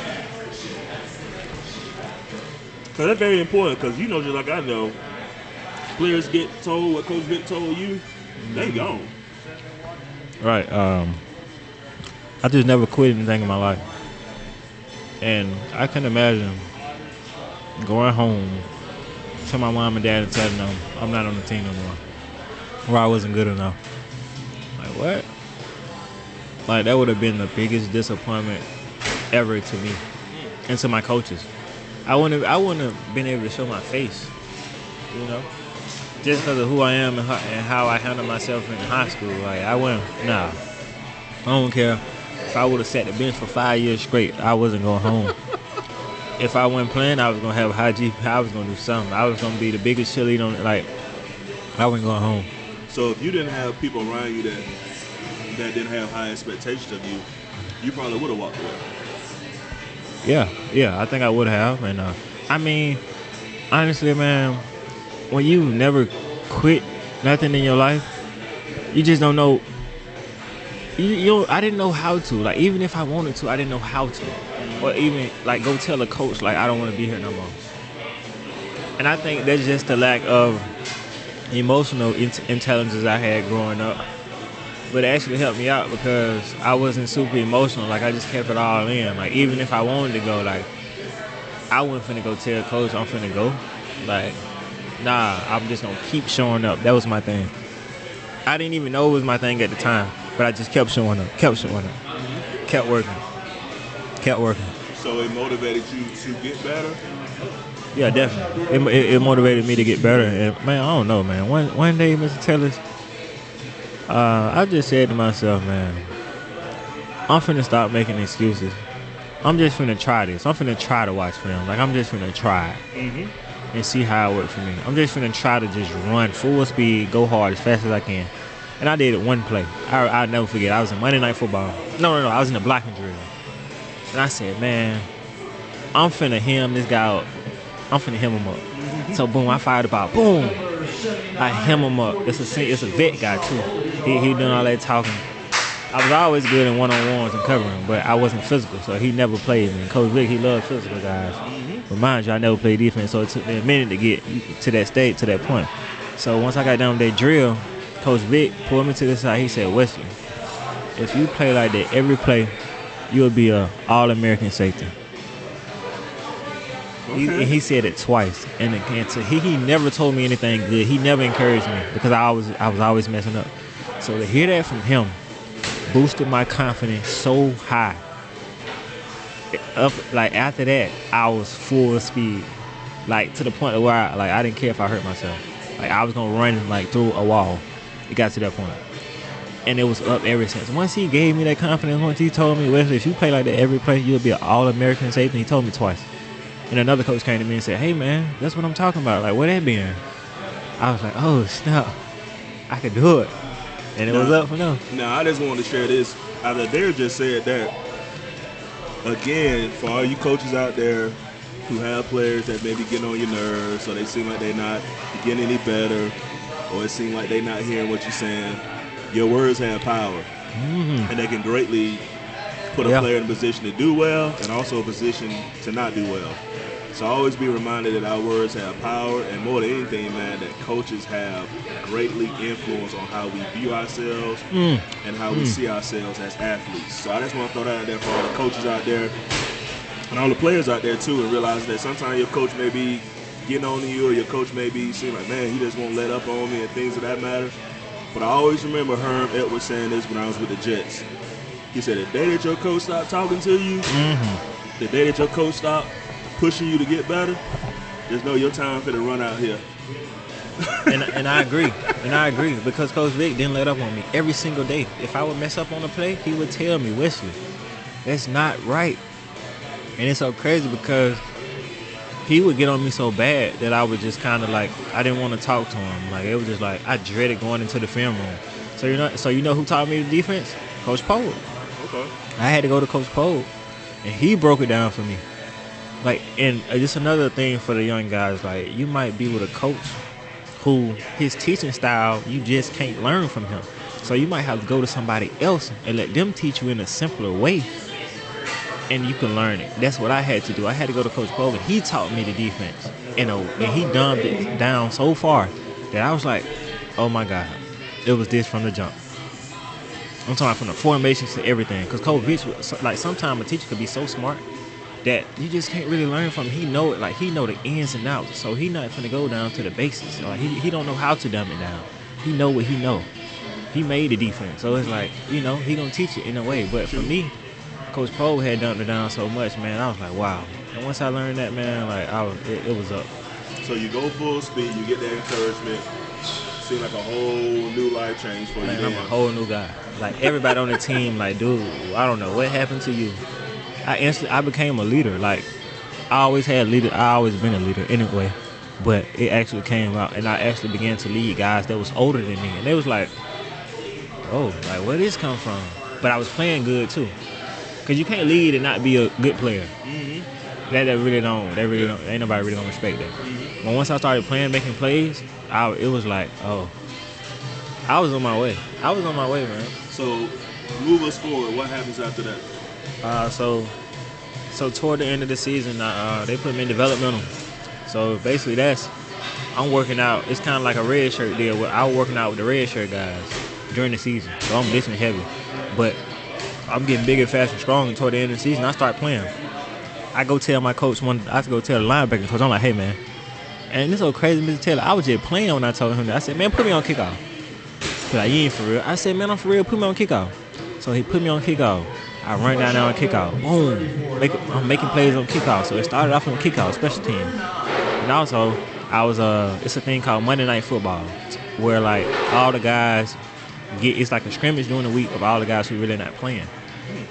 Because that's very important. Because you know, just like I know, players get told what Coach Vic told you, they gone. Right. I just never quit anything in my life, and I can imagine going home to my mom and dad and telling them I'm not on the team no more, or I wasn't good enough. Like what? Like that would have been the biggest disappointment ever to me and to my coaches. I wouldn't have been able to show my face, you know, just because of who I am and how I handle myself in high school. Like I don't care if I would have sat the bench for 5 years straight. I wasn't going home. If I wasn't playing, I was gonna have a high GP. I was gonna do something. I was gonna be the biggest cheerleader on. Like I wasn't going home. So if you didn't have people around you that that didn't have high expectations of you, you probably would have walked away. Yeah, I think I would have. And I mean, honestly, man, when you never quit nothing in your life, you just don't know. I didn't know how to. Like, even if I wanted to, I didn't know how to. Or even, like, go tell a coach, like, I don't want to be here no more. And I think that's just the lack of emotional intelligence I had growing up. But it actually helped me out because I wasn't super emotional. Like, I just kept it all in. Like, even if I wanted to go, like, I wasn't finna go tell coach I'm finna go. Like, nah, I'm just gonna keep showing up. That was my thing. I didn't even know it was my thing at the time, but I just kept showing up, kept working. So it motivated you to get better? Yeah, definitely. It motivated me to get better. And, man, I don't know, man. One day, Mr. Tellers, I just said to myself, man, I'm finna stop making excuses. I'm just finna try this. I'm finna try to watch film. Like, I'm just finna try it and see how it works for me. I'm just finna try to just run full speed, go hard as fast as I can. And I did it one play. I'll never forget. I was in Monday Night Football. No. I was in the blocking drill. And I said, man, I'm finna hem this guy up. I'm finna hem him up. So, boom, I fired the ball. Boom. I hem him up. It's a vet guy, too. He doing all that talking. I was always good in one-on-ones and covering, but I wasn't physical, so he never played me. Coach Vic, he loved physical guys. But mind you, I never played defense, so it took me a minute to get to that state, to that point. So once I got done with that drill, Coach Vic pulled me to the side. He said, Wesley, if you play like that every play, you'll be an All-American safety. Okay. He said it twice. And again, so he never told me anything good. He never encouraged me because I was always messing up. So to hear that from him boosted my confidence so high. Like, after that, I was full speed. Like, to the point where I didn't care if I hurt myself. Like, I was going to run, like, through a wall. It got to that point. And it was up ever since. Once he gave me that confidence, once he told me, Wesley, if you play like that every play, you'll be an All-American safety. He told me twice. And another coach came to me and said, hey, man, that's what I'm talking about. Like, where that been? I was like, oh, snap. I could do it. And it was up for them. Now, I just wanted to share this. Adarius just said that, again, for all you coaches out there who have players that maybe get on your nerves, so they seem like they're not getting any better, or it seems like they're not hearing what you're saying, your words have power. And they can greatly put a player in a position to do well and also a position to not do well. So always be reminded that our words have power, and more than anything, man, that coaches have greatly influence on how we view ourselves and how we see ourselves as athletes. So I just want to throw that out there for all the coaches out there and all the players out there too, and realize that sometimes your coach may be getting on you, or your coach may be seem like, man, he just won't let up on me and things of that matter. But I always remember Herm Edwards saying this when I was with the Jets. He said, the day that your coach stopped talking to you, the day that your coach stopped pushing you to get better, just know your time for to run out here. and I agree because Coach Vic didn't let up on me every single day. If I would mess up on a play, he would tell me, Wesley, that's not right. And it's so crazy because he would get on me so bad that I would just kind of like, I didn't want to talk to him. Like, it was just like, I dreaded going into the film room. So you know who taught me the defense? Coach Poe. Okay. I had to go to Coach Poe, and he broke it down for me. Like, and just another thing for the young guys, like, you might be with a coach who his teaching style, you just can't learn from him. So you might have to go to somebody else and let them teach you in a simpler way, and you can learn it. That's what I had to do. I had to go to Coach Poe, and he taught me the defense. And he dumbed it down so far that I was like, oh my God, it was this from the jump. I'm talking from the formations to everything. Because Coach Vic, like, sometimes a teacher could be so smart that you just can't really learn from him. He know it, like, he know the ins and outs. So he not finna go down to the basics. Like, he don't know how to dumb it down. He know what he know. He made the defense. So it's like, you know, he gonna teach it in a way. But for me, Coach Poe had dumped it down so much, man. I was like, wow. And once I learned that, man, like, it was up. So you go full speed, you get that encouragement. Seems like a whole new life change for you. Man, I'm a whole new guy. Like, everybody on the team, like, dude, I don't know what happened to you. I became a leader. Like, I always been a leader anyway, but it actually came out, and I actually began to lead guys that was older than me, and they was like, oh, like where this come from? But I was playing good too, cause you can't lead and not be a good player. Mm-hmm. That really don't. Ain't nobody really gonna respect that. Mm-hmm. But once I started playing, making plays, it was like, oh, I was on my way. I was on my way, man. So, move us forward. What happens after that? So toward the end of the season, they put me in developmental. So basically, I'm working out. It's kind of like a red shirt deal. Where I was working out with the red shirt guys during the season. So I'm lifting heavy, but I'm getting bigger, faster, stronger. Toward the end of the season, I start playing. I go tell my coach I have to go tell the linebacker coach. I'm like, hey man, and this so crazy, Mr. Taylor. I was just playing when I told him that. I said, man, put me on kickoff. He's like, you ain't for real. I said, man, I'm for real. Put me on kickoff. So he put me on kickoff. I run down there on kickoff. Boom. I'm making plays on kickoff. So it started off on kickoff, special team. And also, it's a thing called Monday Night Football, where like all the guys it's like a scrimmage during the week of all the guys who really not playing.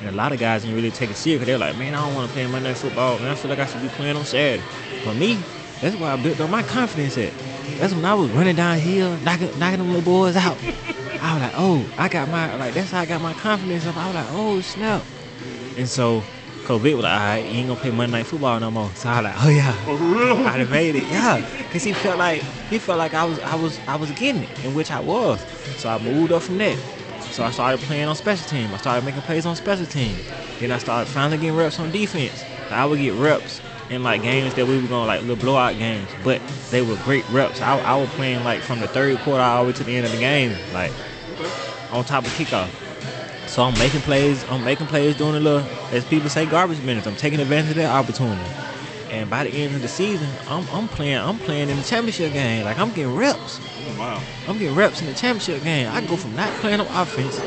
And a lot of guys didn't really take it serious because they're like, man, I don't want to play Monday Night Football. Man, I feel like I should be playing on Saturday. For me, that's where I built up my confidence at. That's when I was running downhill, knocking them little boys out. I was like, oh, that's how I got my confidence up. I was like, oh, snap. And so, Coach Vic was like, all right, you ain't going to play Monday Night Football no more. So I was like, oh, yeah. I done made it, yeah. Because he felt like I was getting it, in which I was. So I moved up from that. So I started playing on special teams. I started making plays on special teams. Then I started finally getting reps on defense. I would get reps in like games that we were going like little blowout games, but they were great reps. I was playing like from the third quarter all the way to the end of the game, like on top of kickoff. So I'm making plays doing a little, as people say, garbage minutes. I'm taking advantage of that opportunity. And by the end of the season, I'm playing in the championship game. Like I'm getting reps. Oh, wow. I'm getting reps in the championship game. I go from not playing on offense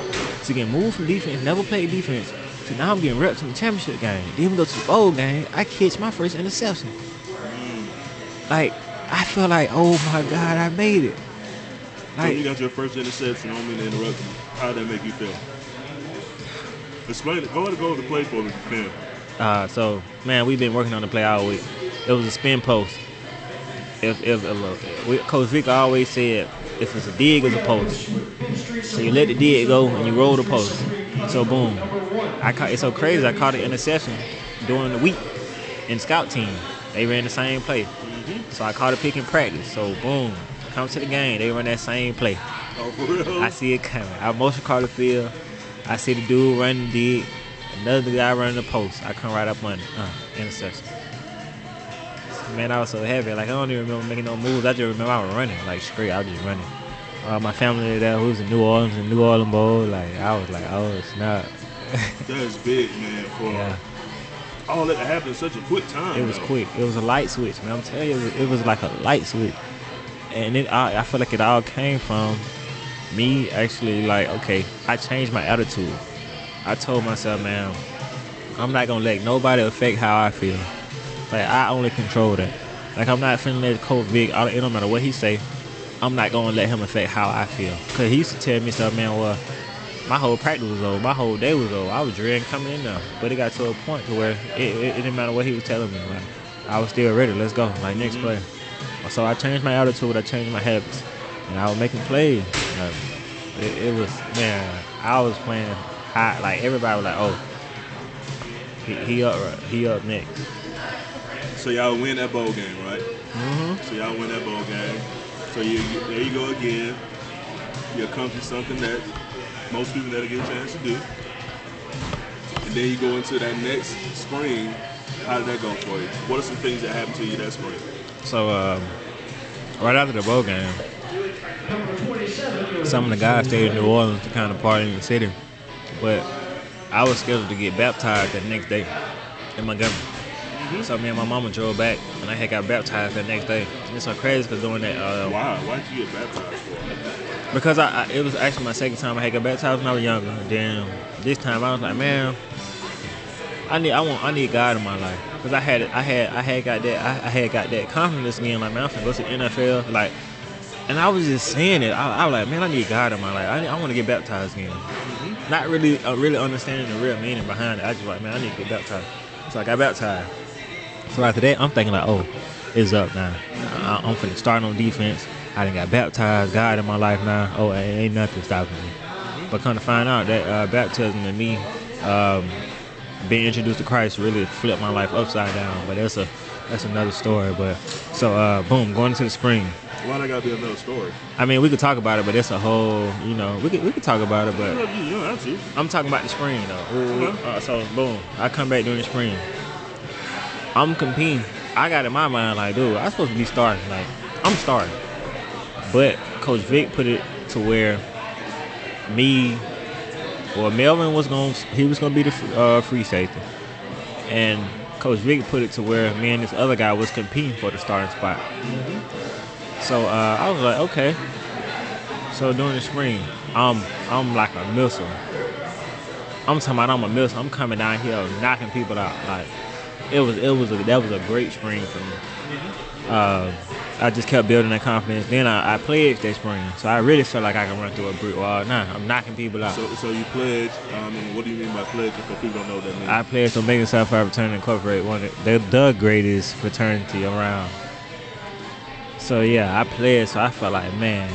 to getting moved from defense, never played defense, to now I'm getting reps in the championship game. Then we go to the bowl game, I catch my first interception. Like, I feel like, oh my God, I made it. Like, so you got your first interception, I don't mean to interrupt you. How did that make you feel? Explain it. Go ahead and go over the play for me if you can. So, man, we've been working on the play all week. It was a spin post. Coach Vic always said, if it's a dig, it's a post. So you let the dig go and you roll the post. So boom. It's so crazy. I caught an interception during the week in scout team. They ran the same play. So I caught a pick in practice. So boom, come to the game. They run that same play. Oh, for real? I see it coming. I motion call the field. I see the dude running the dig. Another guy running the post. I come right up under. Interception. Man, I was so happy. Like, I don't even remember making no moves. I just remember I was running. Like, straight. I was just running. My family there who was in New Orleans Bowl. Like, I was like, oh, it's not. That is big, man. For all that happened in such a quick time. It was quick. It was a light switch, man. I'm telling you, it was like a light switch. And I feel like it all came from me actually, like, okay, I changed my attitude. I told myself, man, I'm not going to let nobody affect how I feel. Like, I only control that. Like, I'm not finna let Coach Vic, it don't matter what he say, I'm not going to let him affect how I feel. Because he used to tell me stuff, man, well, my whole practice was over. My whole day was over. I was dreading coming in there. But it got to a point to where it didn't matter what he was telling me. Like, I was still ready. Let's go. Like, next play. So I changed my attitude. I changed my habits. And I was making plays. Like, it was, man, I was playing high. Like, everybody was like, oh, he up next. So y'all win that bowl game, right? Mm-hmm. So y'all win that bowl game. So there you go again. You accomplish something that most people never get a chance to do. And then you go into that next spring. How did that go for you? What are some things that happened to you that spring? So right after the bowl game, some of the guys stayed in New Orleans to kind of party in the city. But I was scheduled to get baptized that next day in Montgomery. So me and my mama drove back, and I had got baptized that next day. And it's so crazy because doing that. Why? Why did you get baptized for? Because it was actually my second time I had got baptized when I was younger. And then this time I was like, man, I need God in my life. Because I had got that confidence again. Like, man, I'm finna go to the NFL. Like, and I was just saying it. I was like, man, I need God in my life. I want to get baptized again. Not really understanding the real meaning behind it. I just like, man, I need to get baptized. So I got baptized. So after that, I'm thinking like, oh, it's up now. I'm finna start on defense. I done got baptized, God in my life now. Oh, ain't nothing stopping me. But come to find out that baptism and me being introduced to Christ really flipped my life upside down. But that's another story. But so boom, going into the spring. Why that gotta be another story? I mean, we could talk about it, but it's a whole, we could talk about it, but You don't have to. I'm talking about the spring though. Okay. So boom, I come back during the spring. I'm competing. I got in my mind like, dude, I'm supposed to be starting. Like, I'm starting. But Coach Vic put it to where Melvin was gonna be the free safety, and Coach Vic put it to where me and this other guy was competing for the starting spot. So I was like, okay. So during the spring, I'm like a missile. I'm talking about I'm a missile. I'm coming down here knocking people out. Like that was a great spring for me. I just kept building that confidence. Then I pledged that spring, so I really felt like I can run through a brick wall. Nah, I'm knocking people out. So you pledged. What do you mean by pledge? For people don't know what that means. I pledged to Omega Psi Phi Fraternity Incorporated, the greatest fraternity around. So yeah, I pledged. So I felt like, man.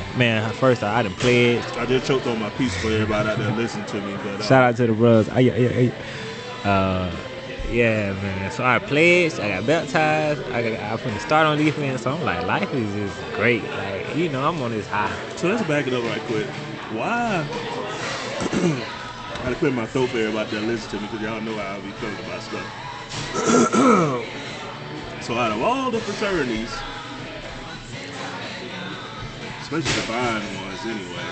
First I done pledged. I just choked on my piece for everybody out there listening to me. But shout out to the brothers. Yeah, man. So I pledged. I got baptized. I finna start on defense. So I'm like, life is just great. Like, I'm on this high. So let's back it up right quick. Why? I gotta clear my throat for everybody that listen to me because y'all know how I be feeling about stuff. So out of all the fraternities, especially the fine ones anyway,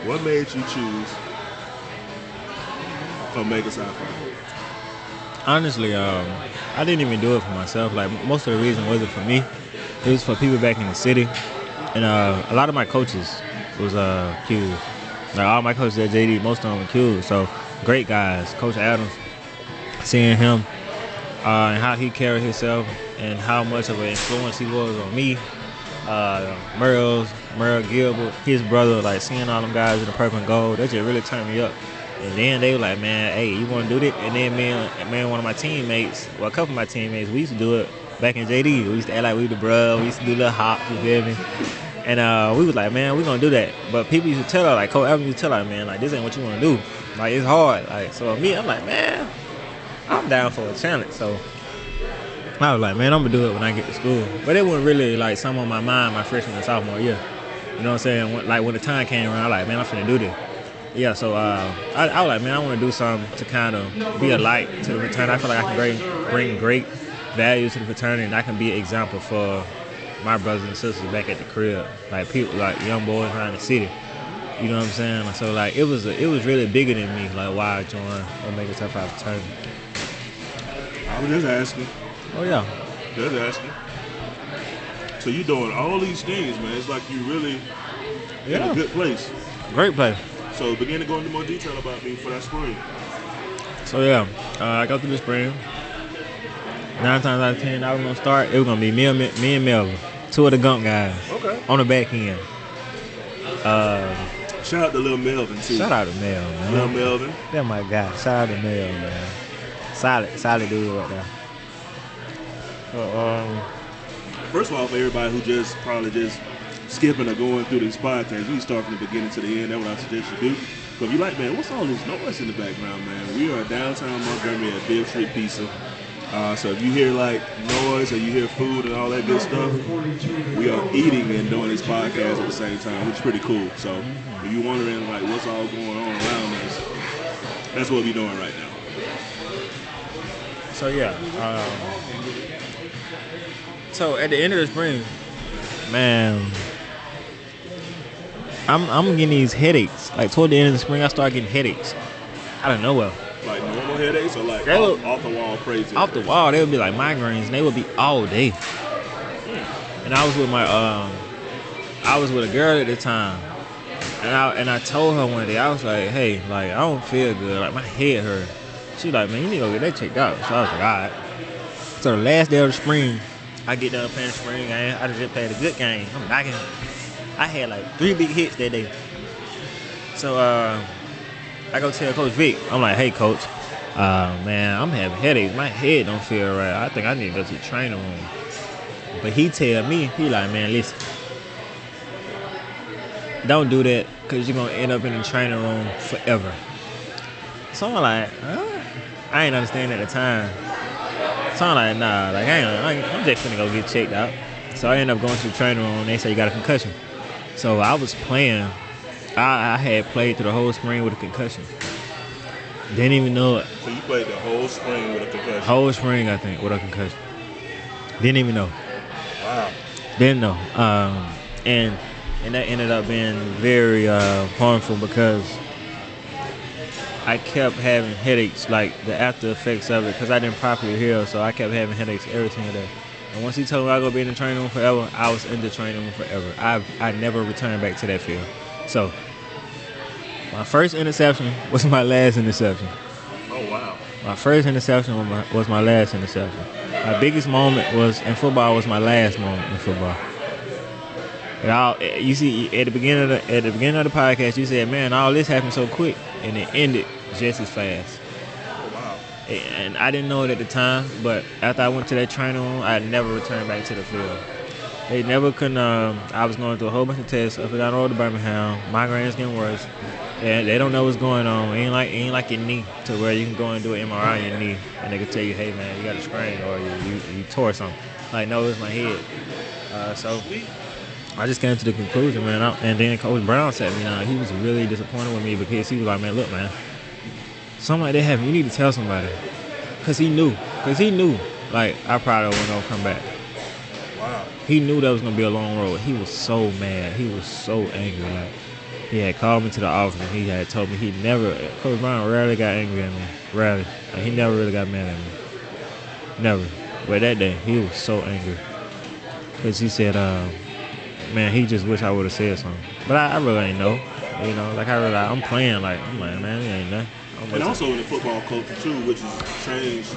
what made you choose Omega Psi Phi? Honestly, I didn't even do it for myself. Like, most of the reason wasn't for me. It was for people back in the city. And a lot of my coaches was Qs. Like, all my coaches at JD, most of them were Qs. So, great guys. Coach Adams, seeing him and how he carried himself and how much of an influence he was on me. Merle Gilbert, his brother, like seeing all them guys in the purple and gold, that just really turned me up. And then they were like, man, hey, you want to do this? And then me and one of my teammates, well, a couple of my teammates, we used to do it back in JD. We used to act like we the bruh. We used to do little hops, you feel me? And we was like, man, we going to do that. But people used to tell her, like, Coach Evans used to tell her, man, like, this ain't what you want to do. Like, it's hard. Like, so me, I'm like, man, I'm down for a challenge. So I was like, man, I'm going to do it when I get to school. But it wasn't really, like, something on my mind my freshman and sophomore year. You know what I'm saying? When the time came around, I was like, man, I'm finna do this. Yeah, so I was like, man, I want to do something to kind of be a light to the fraternity. I feel like I can bring great value to the fraternity, and I can be an example for my brothers and sisters back at the crib, like people, like young boys around the city. You know what I'm saying? So like, it was really bigger than me, like why I joined Omega Psi Phi fraternity. I was just asking. Oh yeah. Just asking. So you doing all these things, man. It's like you really in a good place. Great place. So begin to go into more detail about me for that spring. So yeah, I got through the spring. 9 times out of 10, I was gonna start. It was gonna be me and Melvin, two of the Gump guys. Okay. On the back end. Shout out to Lil Melvin too. Shout out to Mel, man. Lil Melvin. That's my guy. Shout out to Mel, man. Solid dude right there. First of all, for everybody who just probably just skipping or going through this podcast, we start from the beginning to the end. That's what I suggest you do. So if you like, man, what's all this noise in the background, man? We are downtown Montgomery at Bill Street Pizza. So if you hear like noise or you hear food and all that good stuff, we are eating and doing this podcast at the same time, which is pretty cool. So if you're wondering like what's all going on around us, that's what we're doing right now. So yeah. So at the end of the spring, man, I'm getting these headaches. Like toward the end of the spring, I started getting headaches out of nowhere. Like normal headaches or like off the wall crazy? Off the wall, they would be like migraines, and they would be all day. And I was with a girl at the time, and I told her one day, I was like, hey, like I don't feel good, like my head hurt. She was like, man, you need to go get that checked out. So I was like, all right. So the last day of the spring, I get done playing the spring game. I just played a good game. I'm knocking. I had like 3 big hits that day. So I go tell Coach Vic. I'm like, hey, Coach, man, I'm having headaches. My head don't feel right. I think I need to go to the training room. But he tell me, he like, man, listen, don't do that because you're gonna end up in the training room forever. So I'm like, I ain't understand at the time. So I'm like, nah, like I'm just finna go get checked out. So I end up going to the training room and they say you got a concussion. So I was playing. I had played through the whole spring with a concussion. Didn't even know it. So you played the whole spring with a concussion? Whole spring, I think, with a concussion. Didn't even know. Wow. Didn't know. And that ended up being very harmful because I kept having headaches, like the after effects of it, because I didn't properly heal, so I kept having headaches every single day. And once he told me I was going to be in the training room forever, I was in the training room forever. I never returned back to that field. So my first interception was my last interception. Oh, wow. My first interception was my last interception. My biggest moment was in football was my last moment in football. And you see, at the beginning of the podcast, you said, "Man, all this happened so quick," and it ended just as fast. Oh, wow. And I didn't know it at the time, but after I went to that training room, I never returned back to the field. They never couldn't. I was going through a whole bunch of tests up and down the road to Birmingham. Migraines getting worse. And they don't know what's going on. It ain't like your knee to where you can go and do an MRI on your knee and they can tell you, hey man, you got a sprain or you tore something. Like, no, it's my head. So I just came to the conclusion, man. And then Coach Brown sat me down. He was really disappointed with me because he was like, man, look, man, something like that happened. You need to tell somebody. Because he knew. Like, I probably wasn't going to come back. Wow. He knew that was going to be a long road. He was so mad. He was so angry. Like, he had called me to the office and he had told me Coach Brown rarely got angry at me. Rarely. Like, he never really got mad at me. Never. But that day, he was so angry. Because he said, man, he just wish I would have said something. But I really ain't know. You know, like I'm playing like, I'm like, man, it ain't nothing. And also in the football culture too, which has changed,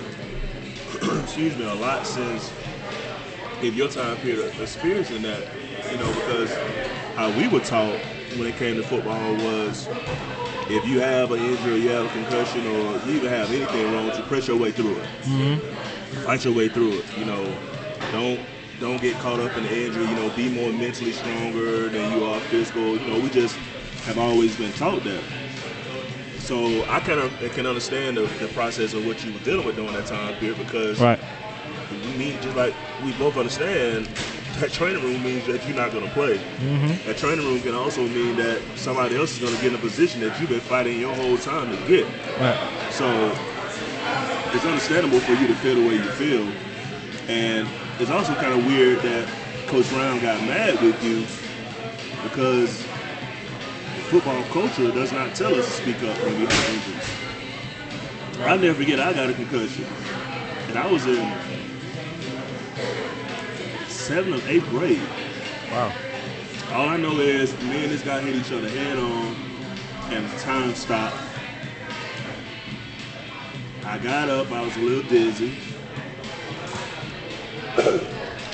excuse me, a lot since in your time period of experiencing that, you know, because how we were taught when it came to football was if you have an injury, you have a concussion, or you even have anything wrong with you, press your way through it. Mm-hmm. Fight your way through it. You know, don't get caught up in the injury. You know, be more mentally stronger than you are physical. You know, we just have always been taught that. So I kind of can understand the process of what you were dealing with during that time period because we mean, just like we both understand, that training room means that you're not going to play. Mm-hmm. That training room can also mean that somebody else is going to get in a position that you've been fighting your whole time to get. Right. So it's understandable for you to feel the way you feel. And it's also kind of weird that Coach Brown got mad with you because football culture does not tell us to speak up when we have injuries. I'll never forget, I got a concussion. And I was in 7th or 8th grade. Wow. All I know is me and this guy hit each other head on and time stopped. I got up, I was a little dizzy.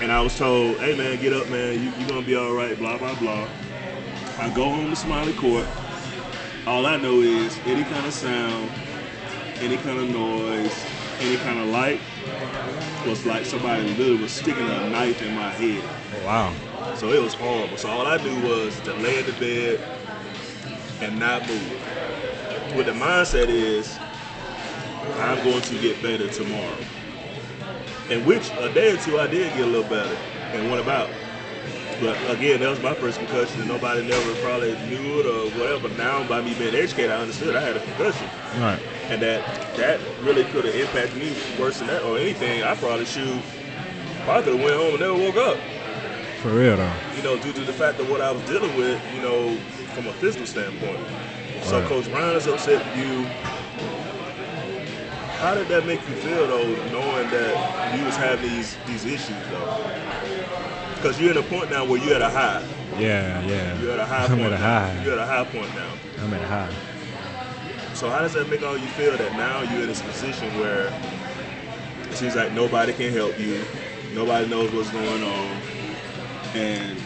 And I was told, hey man, get up man, you're gonna be all right, blah, blah, blah. I go home to Smiley Court. All I know is any kind of sound, any kind of noise, any kind of light was like somebody literally was sticking a knife in my head. Oh, wow. So it was horrible. So all I knew was to lay in the bed and not move. What the mindset is, I'm going to get better tomorrow. In which a day or two I did get a little better and went about. But again, that was my first concussion. Nobody never probably knew it or whatever. Now, by me being educated, I understood I had a concussion. Right. And that really could have impacted me worse than that or anything. I probably I could have went home and never woke up. For real, though. You know, due to the fact of what I was dealing with, you know, from a physical standpoint. So Right. Coach Brown is upset with you. How did that make you feel, though, knowing that you was having these issues, though? Because you're at a point now where you're at a high. Yeah. You're at a high I'm point at a now. high. You're at a high point now. I'm at a high. So how does that make all you feel that now you're in this position where it seems like nobody can help you, nobody knows what's going on, and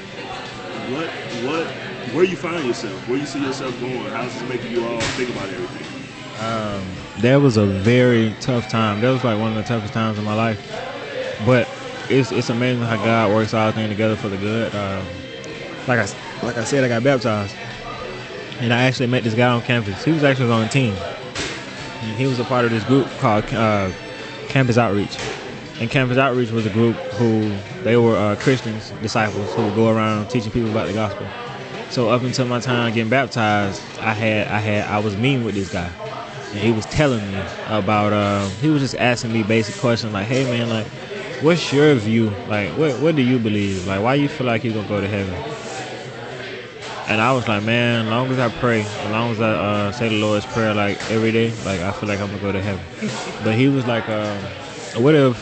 where you find yourself, where you see yourself going, how does this make you all think about everything? That was a very tough time. That was like one of the toughest times in my life. But it's amazing how God works all things together for the good. like I said, I got baptized. And I actually met this guy on campus. He was actually on a team. And he was a part of this group called Campus Outreach. And Campus Outreach was a group who, they were Christians, disciples, who would go around teaching people about the gospel. So up until my time getting baptized, I was meeting with this guy. And he was telling me about, he was just asking me basic questions like, hey man, like, what's your view? Like, what do you believe? Like, why you feel like you're going to go to heaven? And I was like, man, as long as I pray, as long as I say the Lord's Prayer, like, every day, like, I feel like I'm going to go to heaven. But he was like, what if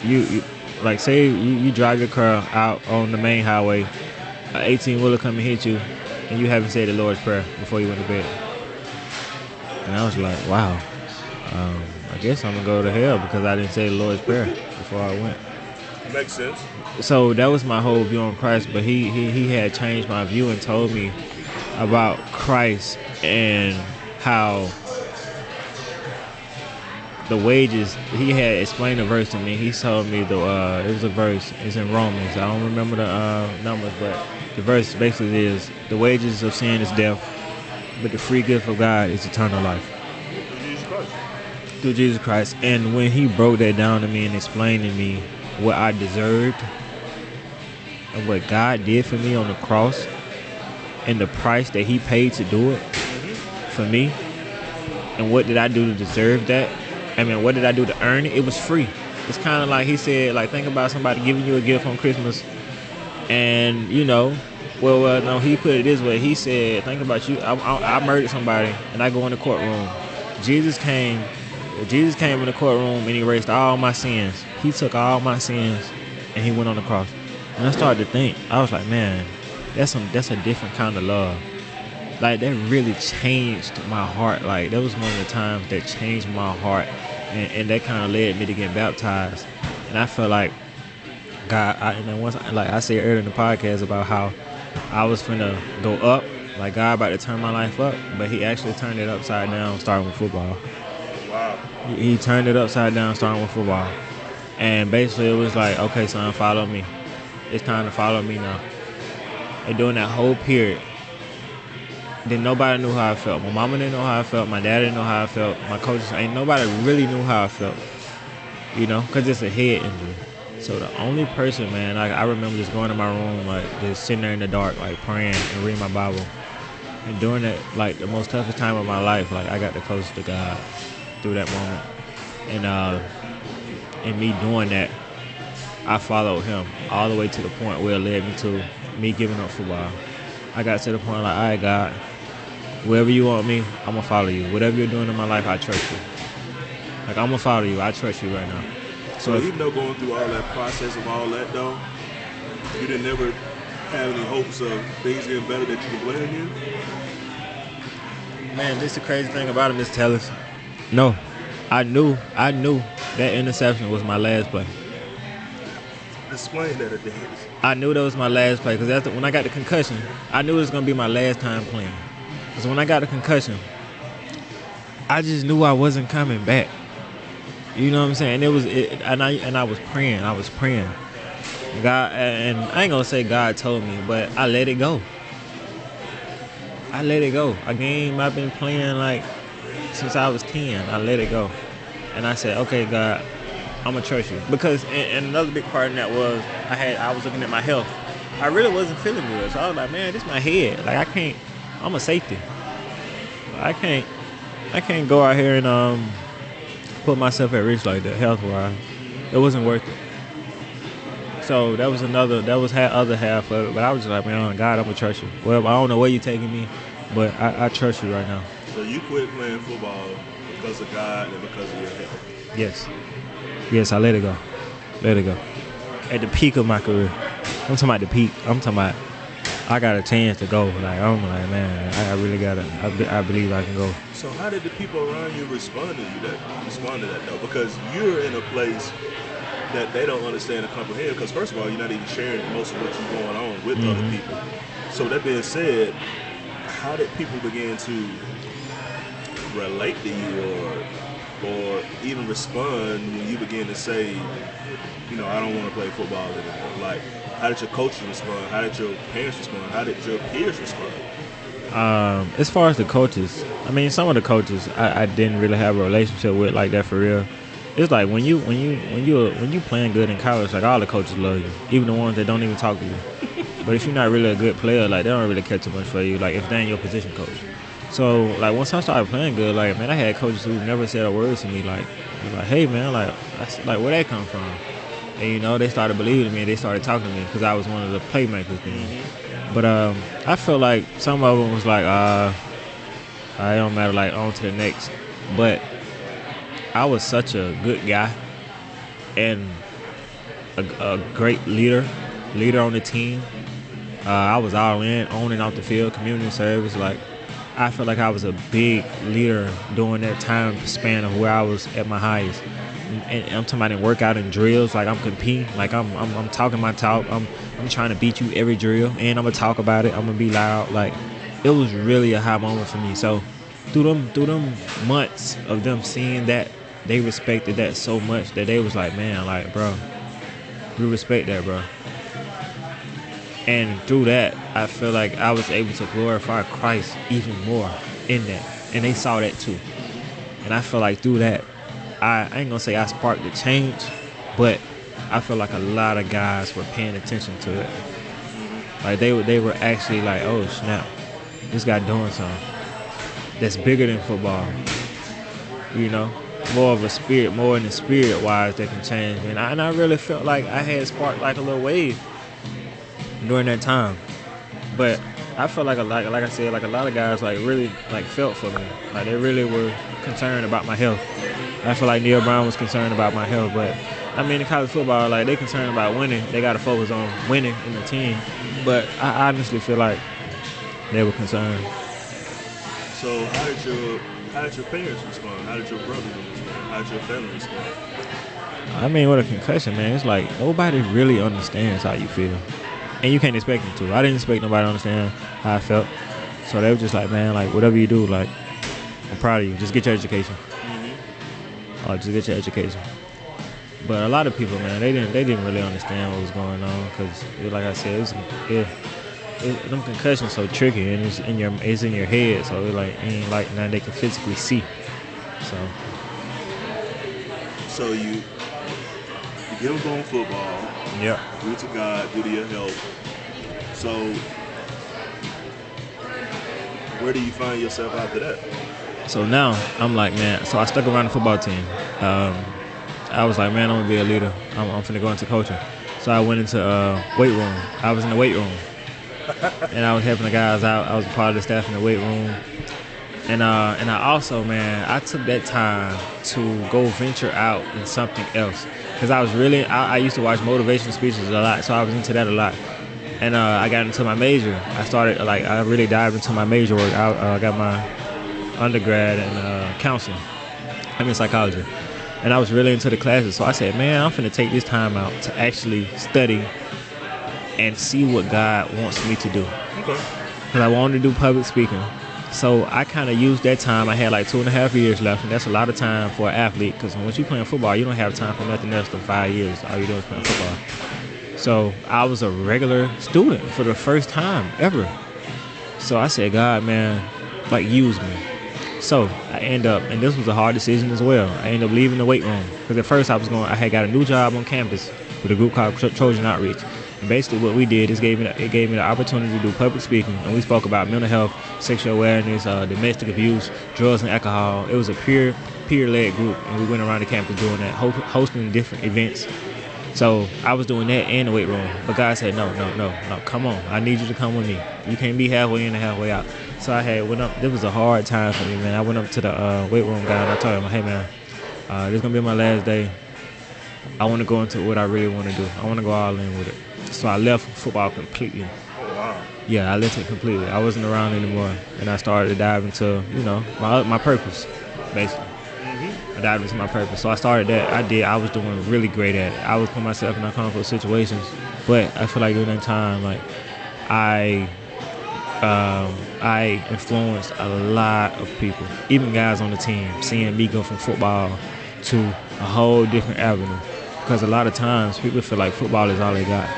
you like, say you drive your car out on the main highway, an 18-wheeler come and hit you, and you haven't said the Lord's Prayer before you went to bed. And I was like, wow, I guess I'm going to go to hell because I didn't say the Lord's Prayer before I went. Makes sense. So that was my whole view on Christ, but he had changed my view and told me about Christ and how the wages. He had explained a verse to me. He told me it was a verse. It's in Romans. I don't remember the numbers, but the verse basically is the wages of sin is death, but the free gift of God is eternal life. Through Jesus Christ. And when he broke that down to me and explained to me what I deserved and what God did for me on the cross and the price that he paid to do it for me, and what did I do to deserve that? I mean, what did I do to earn it? It was free. It's kind of like he said, like, think about somebody giving you a gift on Christmas and, you know, no, he put it this way. He said, think about you. I murdered somebody and I go in the courtroom. Jesus came in the courtroom and he erased all my sins. He took all my sins and he went on the cross. And I started to think, I was like, man, that's a different kind of love. Like, that really changed my heart. Like, that was one of the times that changed my heart, and that kind of led me to get baptized. And I felt like God, and then once, like I said earlier in the podcast about how I was finna go up, like God about to turn my life up, but he actually turned it upside down, starting with football. Wow. He turned it upside down, starting with football. And basically it was like, okay, son, follow me. It's time to follow me now. And during that whole period, then nobody knew how I felt. My mama didn't know how I felt. My dad didn't know how I felt. My coaches, ain't nobody really knew how I felt, you know, because it's a head injury. So the only person, man, I remember just going to my room, like just sitting there in the dark, like praying and reading my Bible. And during that, like the most toughest time of my life, like I got the closest to God through that moment. And in me doing that, I followed him all the way to the point where it led me to me giving up football. I got to the point like, all right, God, wherever you want me, I'm going to follow you. Whatever you're doing in my life, I trust you. Like, I'm going to follow you. I trust you right now. So even though going through all that process of all that, though, you didn't ever have any hopes of things getting better that you could play again? Man, this is the crazy thing about it, Mr. Tellis. No, I knew that interception was my last play. Explain that at the end. I knew that was my last play because when I got the concussion, I knew it was going to be my last time playing. Because when I got the concussion, I just knew I wasn't coming back. You know what I'm saying? And I was praying. God, and I ain't gonna say God told me, but I let it go. A game I've been playing like since I was 10. I let it go, and I said, okay, God, I'm gonna trust you. Because and another big part in that was I was looking at my health. I really wasn't feeling good, so I was like, man, this is my head. Like I can't. I'm a safety. I can't go out here and put myself at risk like that health-wise. It wasn't worth it. So that was other half of it. But I was just like, man, God, I'm gonna trust you. Well, I don't know where you're taking me, but I trust you right now. So you quit playing football because of God and because of your health? Yes, I let it go. At the peak of my career. I'm talking about the peak. I'm talking about I got a chance to go. Like I'm like, man, I really got it. I believe I can go. So how did the people around you respond to that though? Because you're in a place that they don't understand and comprehend. Because first of all, you're not even sharing most of what's going on with other people. So that being said, how did people begin to relate to you, or or even respond when you begin to say, you know, I don't want to play football anymore? Like, how did your coaches respond? How did your parents respond? How did your peers respond? As far as the coaches, I mean, some of the coaches I didn't really have a relationship with like that for real. It's like when you playing good in college, like all the coaches love you, even the ones that don't even talk to you. But if you're not really a good player, like they don't really care too much for you. Like if they ain't your position coach. So like once I started playing good, like man, I had coaches who never said a word to me. Like, hey man, like where that come from? And you know, they started believing me. They started talking to me because I was one of the playmakers then. But I feel like some of them was like, it don't matter, like on to the next. But I was such a good guy and a great leader on the team. I was all in, on and off the field, community service. Like I feel like I was a big leader during that time span of where I was at my highest. And I'm talking about in workout and drills, like I'm competing, like I'm talking my talk. I'm trying to beat you every drill, and I'm gonna talk about it. I'm gonna be loud. Like it was really a high moment for me. So through them months of them seeing that, they respected that so much that they was like, man, like bro, we respect that, bro. And through that, I feel like I was able to glorify Christ even more in that, and they saw that too. And I feel like through that, I ain't gonna say I sparked the change, but I feel like a lot of guys were paying attention to it. Like they were actually like, oh snap, this guy doing something that's bigger than football. You know, more of a spirit, more in the spirit wise that can change. And I really felt like I had sparked like a little wave during that time. But I felt like like I said, like a lot of guys like really like felt for me. Like they really were concerned about my health. I feel like Neil Brown was concerned about my health, but I mean in college football, like they concerned about winning. They got to focus on winning in the team. But I honestly feel like they were concerned. So how did your parents respond? How did your brothers respond? How did your family respond? I mean, with a concussion, man, it's like nobody really understands how you feel. And you can't expect them to. I didn't expect nobody to understand how I felt. So they were just like, man, like whatever you do, like I'm proud of you. Just get your education. Just get your education. But a lot of people, man, they didn't really understand what was going on because, like I said, them concussions so tricky and it's in your head. So it like it ain't like now they can physically see. So you get them going football. Yeah. Due to God, due to your health. So where do you find yourself after that? So now I'm like, man, so I stuck around the football team. I was like, man, I'm gonna be a leader. I'm finna go into coaching. So I went into weight room. I was in the weight room. And I was helping the guys out. I was a part of the staff in the weight room. And I also, man, I took that time to go venture out in something else. Because I used to watch motivational speeches a lot, so I was into that a lot. And I got into my major. I really dived into my major work. I got my undergrad in counseling. I'm in psychology. And I was really into the classes. So I said, man, I'm finna take this time out to actually study and see what God wants me to do. Okay. Because I wanted to do public speaking. So I kind of used that time. I had like 2.5 years left, and that's a lot of time for an athlete because once you're playing football, you don't have time for nothing else than 5 years. All you do is playing football. So I was a regular student for the first time ever. So I said, God, man, like use me. So I end up, and this was a hard decision as well, I ended up leaving the weight room because at first I had got a new job on campus with a group called Trojan Outreach. And basically what we did is it gave me the opportunity to do public speaking, and we spoke about mental health, sexual awareness, domestic abuse, drugs and alcohol. It was a peer-led group, and we went around the campus doing that, hosting different events. So I was doing that in the weight room, but God said, no, come on, I need you to come with me. You can't be halfway in and halfway out. So I went up. This was a hard time for me, man. I went up to the weight room guy and I told him, hey man, this is gonna be my last day. I want to go into what I really want to do. I want to go all in with it. So I left football completely. Oh, wow. Yeah, I left it completely. I wasn't around anymore. And I started to dive into, my purpose, basically. I dived into my purpose. So I started that. I was doing really great at it. I was putting myself in uncomfortable situations. But I feel like during that time, like, I I influenced a lot of people, even guys on the team, seeing me go from football to a whole different avenue. Because a lot of times people feel like football is all they got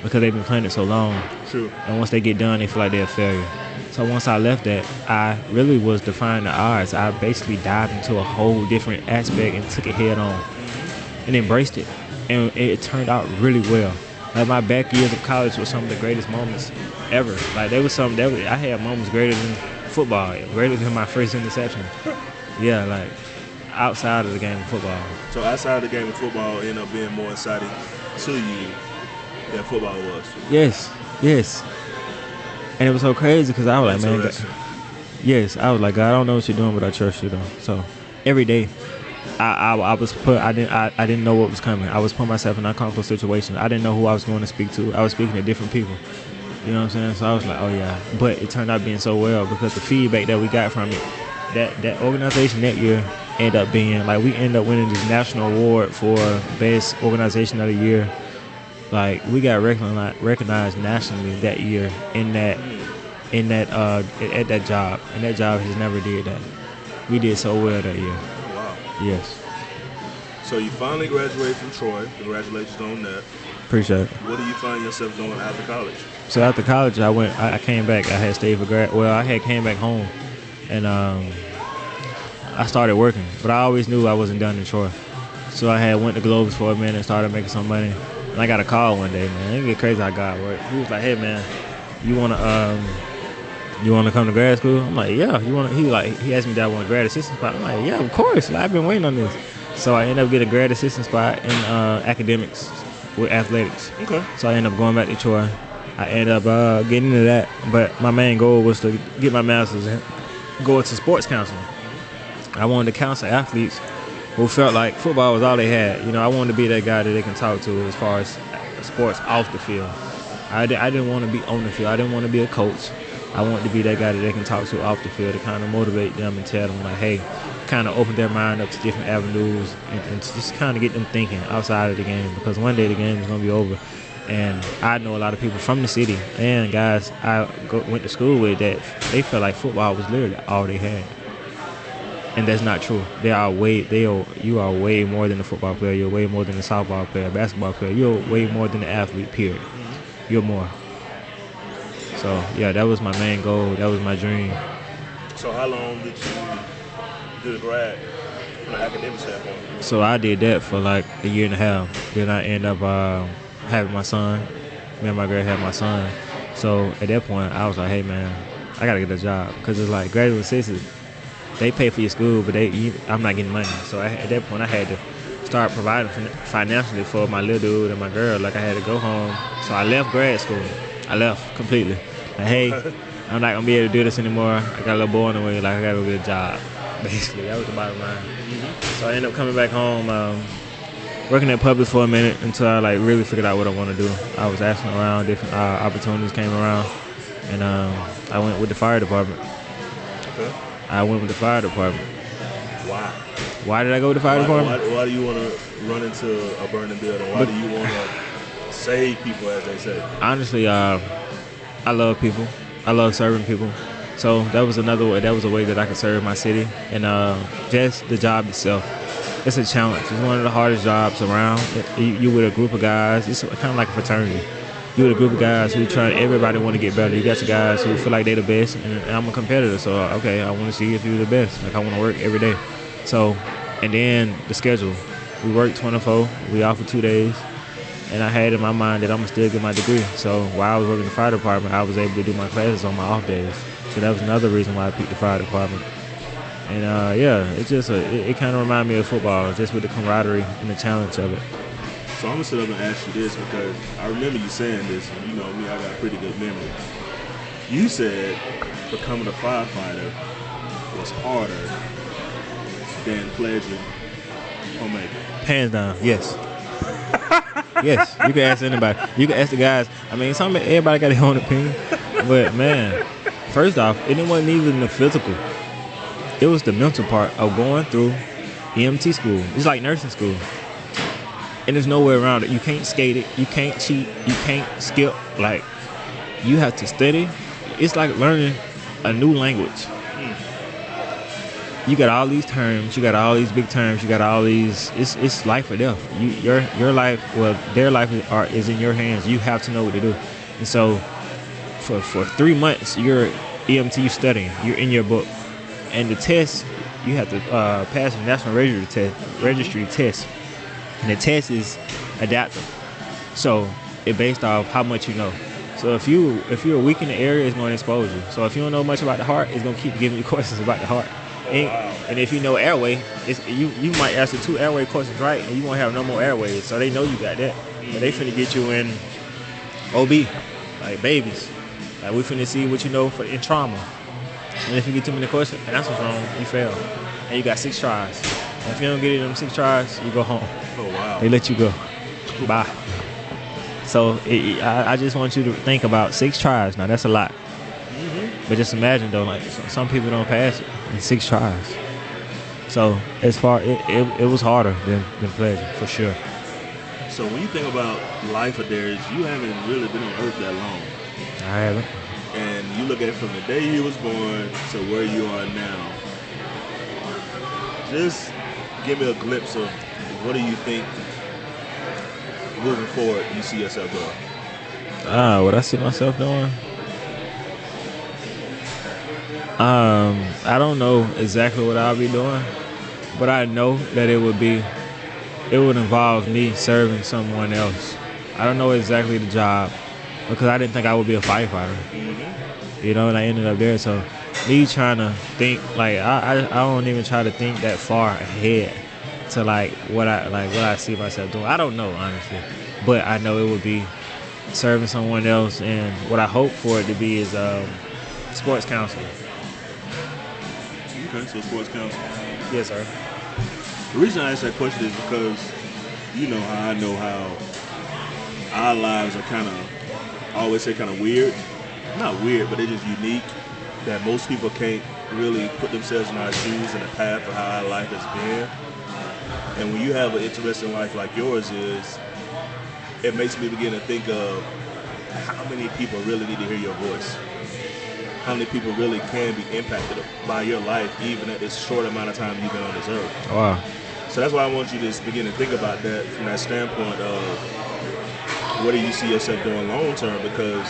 because they've been playing it so long. True. And once they get done, they feel like they're a failure. So once I left that, I really was defying the odds. I basically dived into a whole different aspect and took it head on and embraced it. And it turned out really well. Like my back years of college was some of the greatest moments ever. Like there was some that I had moments greater than football, greater than my first interception. Yeah, like outside of the game of football. So outside the game of football ended up being more exciting to you than football was. Yes. And it was so crazy because I was like, man, yes, I was like, God, I don't know what you're doing, but I trust you though. So every day, I was put. I didn't know what was coming. I was putting myself in uncomfortable situations. I didn't know who I was going to speak to. I was speaking to different people. You know what I'm saying? So I was like, oh yeah. But it turned out being so well because the feedback that we got from it, that organization that year ended up being like we ended up winning this national award for best organization of the year. Like we got recognized nationally that year at that job, and that job has never did that. We did so well that year. Wow. Yes. So you finally graduated from Troy. Congratulations on that. Appreciate it. What do you find yourself doing after college? So after college, I came back. I had stayed for I had came back home, and I started working. But I always knew I wasn't done in Troy. So I had went to Globus for a minute and started making some money. And I got a call one day, man. It get crazy how God works. He was like, "Hey, man, you wanna come to grad school?" I'm like, "Yeah." He asked me that I want a grad assistant spot. I'm like, "Yeah, of course. Like, I've been waiting on this." So I ended up getting a grad assistant spot in academics with athletics. Okay. So I ended up going back to Troy. I ended up getting into that, but my main goal was to get my master's and go into sports counseling. I wanted to counsel athletes who felt like football was all they had. You know, I wanted to be that guy that they can talk to as far as sports off the field. I didn't want to be on the field. I didn't want to be a coach. I wanted to be that guy that they can talk to off the field to kind of motivate them and tell them, like, hey, kind of open their mind up to different avenues and just kind of get them thinking outside of the game, because one day the game is going to be over. And I know a lot of people from the city and guys I went to school with that they felt like football was literally all they had. And that's not true. You are way more than a football player. You're way more than a softball player, basketball player. You're way more than an athlete, period. You're more. So, yeah, that was my main goal. That was my dream. So how long did you do the grad from an academic standpoint? So I did that for like a year and a half. Then I ended up having my son. Me and my girl had my son. So at that point, I was like, hey, man, I got to get a job. Because it's like graduate assistants, they pay for your school, but I'm not getting money. So at that point, I had to start providing financially for my little dude and my girl. Like, I had to go home. So I left grad school. I left completely. Like, hey, I'm not going to be able to do this anymore. I got a little boy in the way. Like, I got to go get a job. Basically, that was the bottom line. So I ended up coming back home, working at Publix for a minute until I really figured out what I want to do. I was asking around, different opportunities came around, and I went with the fire department. Okay. I went with the fire department. Why? Why did I go with the fire department? Why do you want to run into a burning building? Why do you want to save people, as they say? Honestly, I love people. I love serving people. So that was another way. That was a way that I could serve my city. And just the job itself, it's a challenge. It's one of the hardest jobs around. You with a group of guys. It's kind of like a fraternity. You with a group of guys who everybody want to get better. You got your guys who feel like they're the best, and I'm a competitor. So okay, I want to see if you're the best. Like, I want to work every day. So, and then the schedule. We work 24. We off for 2 days. And I had in my mind that I'm going to still get my degree. So while I was working in the fire department, I was able to do my classes on my off days. So that was another reason why I picked the fire department. And it's just it kind of reminded me of football, just with the camaraderie and the challenge of it. So I'm going to sit up and ask you this, because I remember you saying this, and you know me, I got a pretty good memory. You said becoming a firefighter was harder than pledging homemaker. Hands down, yes. Yes, you can ask anybody. You can ask the guys. I mean, everybody got their own opinion. But, man, first off, it wasn't even the physical. It was the mental part of going through EMT school. It's like nursing school. And there's no way around it. You can't skate it. You can't cheat. You can't skip. Like, you have to study. it's like learning a new language. You got all these terms, you got all these big terms, you got all these. It's life or death. Your life, well, their life is in your hands. You have to know what to do. And so, for 3 months, you're EMT studying. You're in your book, and the test you have to pass the national registry test, and the test is adaptive. So it based off how much you know. So if you're weak in the area, it's going to expose you. So if you don't know much about the heart, it's going to keep giving you questions about the heart. And if you know airway, you might answer 2 airway questions right, and you won't have no more airways. So they know you got that. But they finna get you in OB, like babies. Like we finna see what you know in trauma. And if you get too many questions, answers wrong, you fail. And you got 6 tries. And if you don't get it in them 6 tries, you go home. Oh wow! They let you go. Bye. So I just want you to think about 6 tries. Now that's a lot. But just imagine though, like some people don't pass it in 6 tries. So as far it was harder than pleasure for sure. So when you think about life, Adarius, you haven't really been on Earth that long. I haven't. And you look at it from the day you was born to where you are now. Just give me a glimpse of what do you think moving forward you see yourself doing? What I see myself doing? I don't know exactly what I'll be doing, but I know that it would involve me serving someone else. I don't know exactly the job because I didn't think I would be a firefighter. You know, and I ended up there. So me trying to think, like I don't even try to think that far ahead to like what I see myself doing. I don't know honestly, but I know it would be serving someone else, and what I hope for it to be is sports counseling. Okay, so sports counseling. Yes, sir. The reason I ask that question is because you know how our lives are kind of, I always say kind of weird. Not weird, but they're just unique. That most people can't really put themselves in our shoes in the path of how our life has been. And when you have an interesting life like yours is, it makes me begin to think of how many people really need to hear your voice. How many people really can be impacted by your life, even at this short amount of time you've been on this earth. Wow. So that's why I want you to begin to think about that from that standpoint of what do you see yourself doing long term, because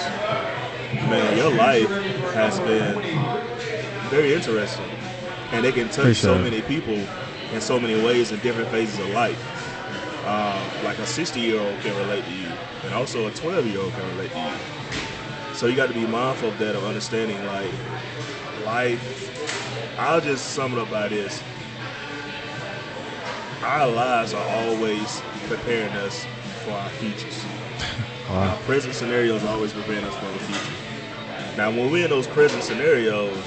man, your life has been very interesting, and it can touch so many people in so many ways in different phases of life. Like a 60-year-old can relate to you, and also a 12-year-old can relate to you. So you got to be mindful of that, of understanding like life. I'll just sum it up by this: our lives are always preparing us for our futures. Wow. Our present scenarios are always preparing us for the future. Now, when we're in those present scenarios,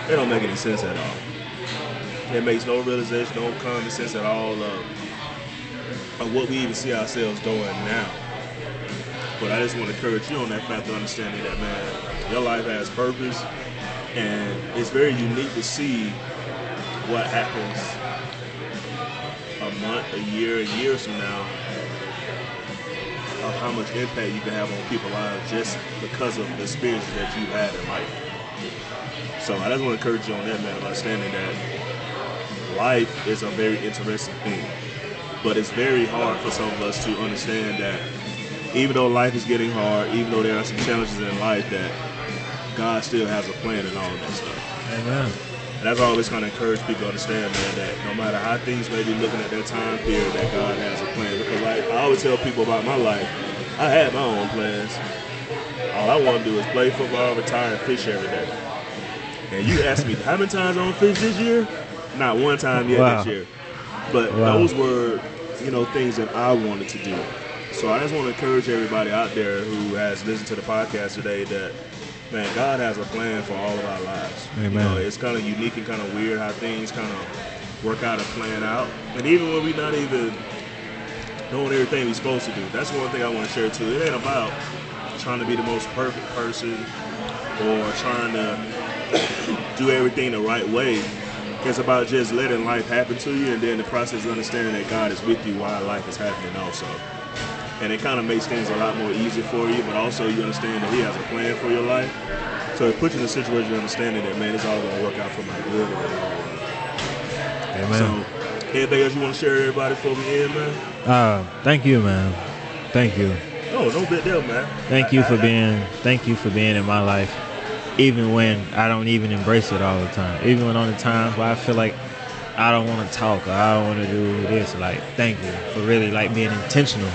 they don't make any sense at all. It makes no realization, no common sense at all of what we even see ourselves doing now. But I just want to encourage you on that fact of understanding that, man, your life has purpose, and it's very unique to see what happens a month, a year, and years from now, of how much impact you can have on people's lives just because of the experiences that you've had in life. So I just want to encourage you on that, man, of understanding that life is a very interesting thing. But it's very hard for some of us to understand that even though life is getting hard, even though there are some challenges in life, that God still has a plan and all of that stuff. Amen. And that's why I always kind of encourage people to understand, man, that no matter how things may be looking at their time period, that God has a plan. Because like I always tell people about my life, I had my own plans. All I want to do is play football, retire, and fish every day. And you asked me how many times I'm gonna fish this year? Not one time yet this year. But those were, things that I wanted to do. So I just want to encourage everybody out there who has listened to the podcast today that, man, God has a plan for all of our lives. Amen. It's kind of unique and kind of weird how things kind of work out and plan out. And even when we're not even doing everything we're supposed to do, that's one thing I want to share too. It ain't about trying to be the most perfect person or trying to do everything the right way. It's about just letting life happen to you, and then the process of understanding that God is with you while life is happening also. And it kind of makes things a lot more easy for you, but also you understand that He has a plan for your life. So it puts you in a situation of understanding that, man, it's all going to work out for my good. Amen. So, anything else you want to share with everybody before we end, man? Thank you, man. Thank you. Oh, no big deal, man. Thank you for being in my life, even when I don't even embrace it all the time. Even when on the times where I feel like I don't want to talk or I don't want to do this, like, thank you for really like being intentional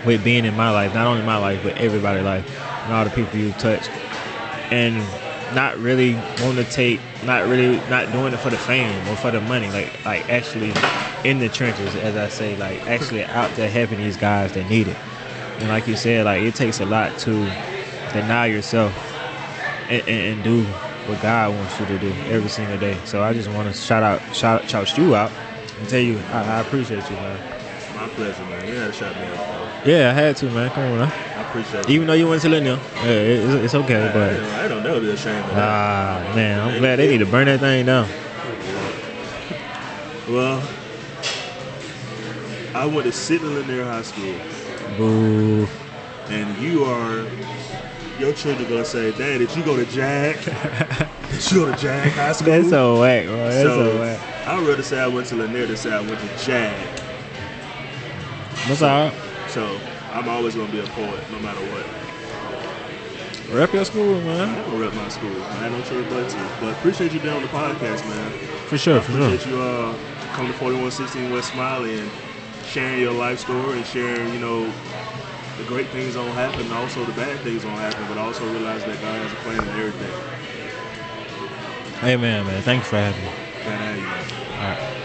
with being in my life, not only my life, but everybody's life and all the people you've touched. And not really wanting to take, not doing it for the fame or for the money, like actually in the trenches, as I say, like actually out there helping these guys that need it. And like you said, like it takes a lot to deny yourself and do what God wants you to do every single day. So I just want to shout you out and tell you I appreciate you, man. My pleasure, man. You had to shout me out, bro. Yeah, I had to, man. Come on, man. I appreciate it. Even though you went to Lanier, yeah, it's okay, but I don't know. Be ashamed of that. man, I'm glad they need to burn that thing down. Well, I went to Sidney Lanier High School. Boo. And your children gonna say, Dad, did you go to JAG? Did you go to JAG High School? That's so whack, bro. That's so whack. I'd rather say I went to Lanier than say I went to JAG. That's all right. So I'm always gonna be a poet, no matter what. Rep your school, man. I'm gonna rep my school. I had no choice but to. But appreciate you being on the podcast, man. For sure. Appreciate you coming to 4116 West Smiley and sharing your life story and sharing, the great things don't happen, and also the bad things don't happen, but also realize that God has a plan in everything. Amen, man. Thanks for having me. Glad to have you, man. All right.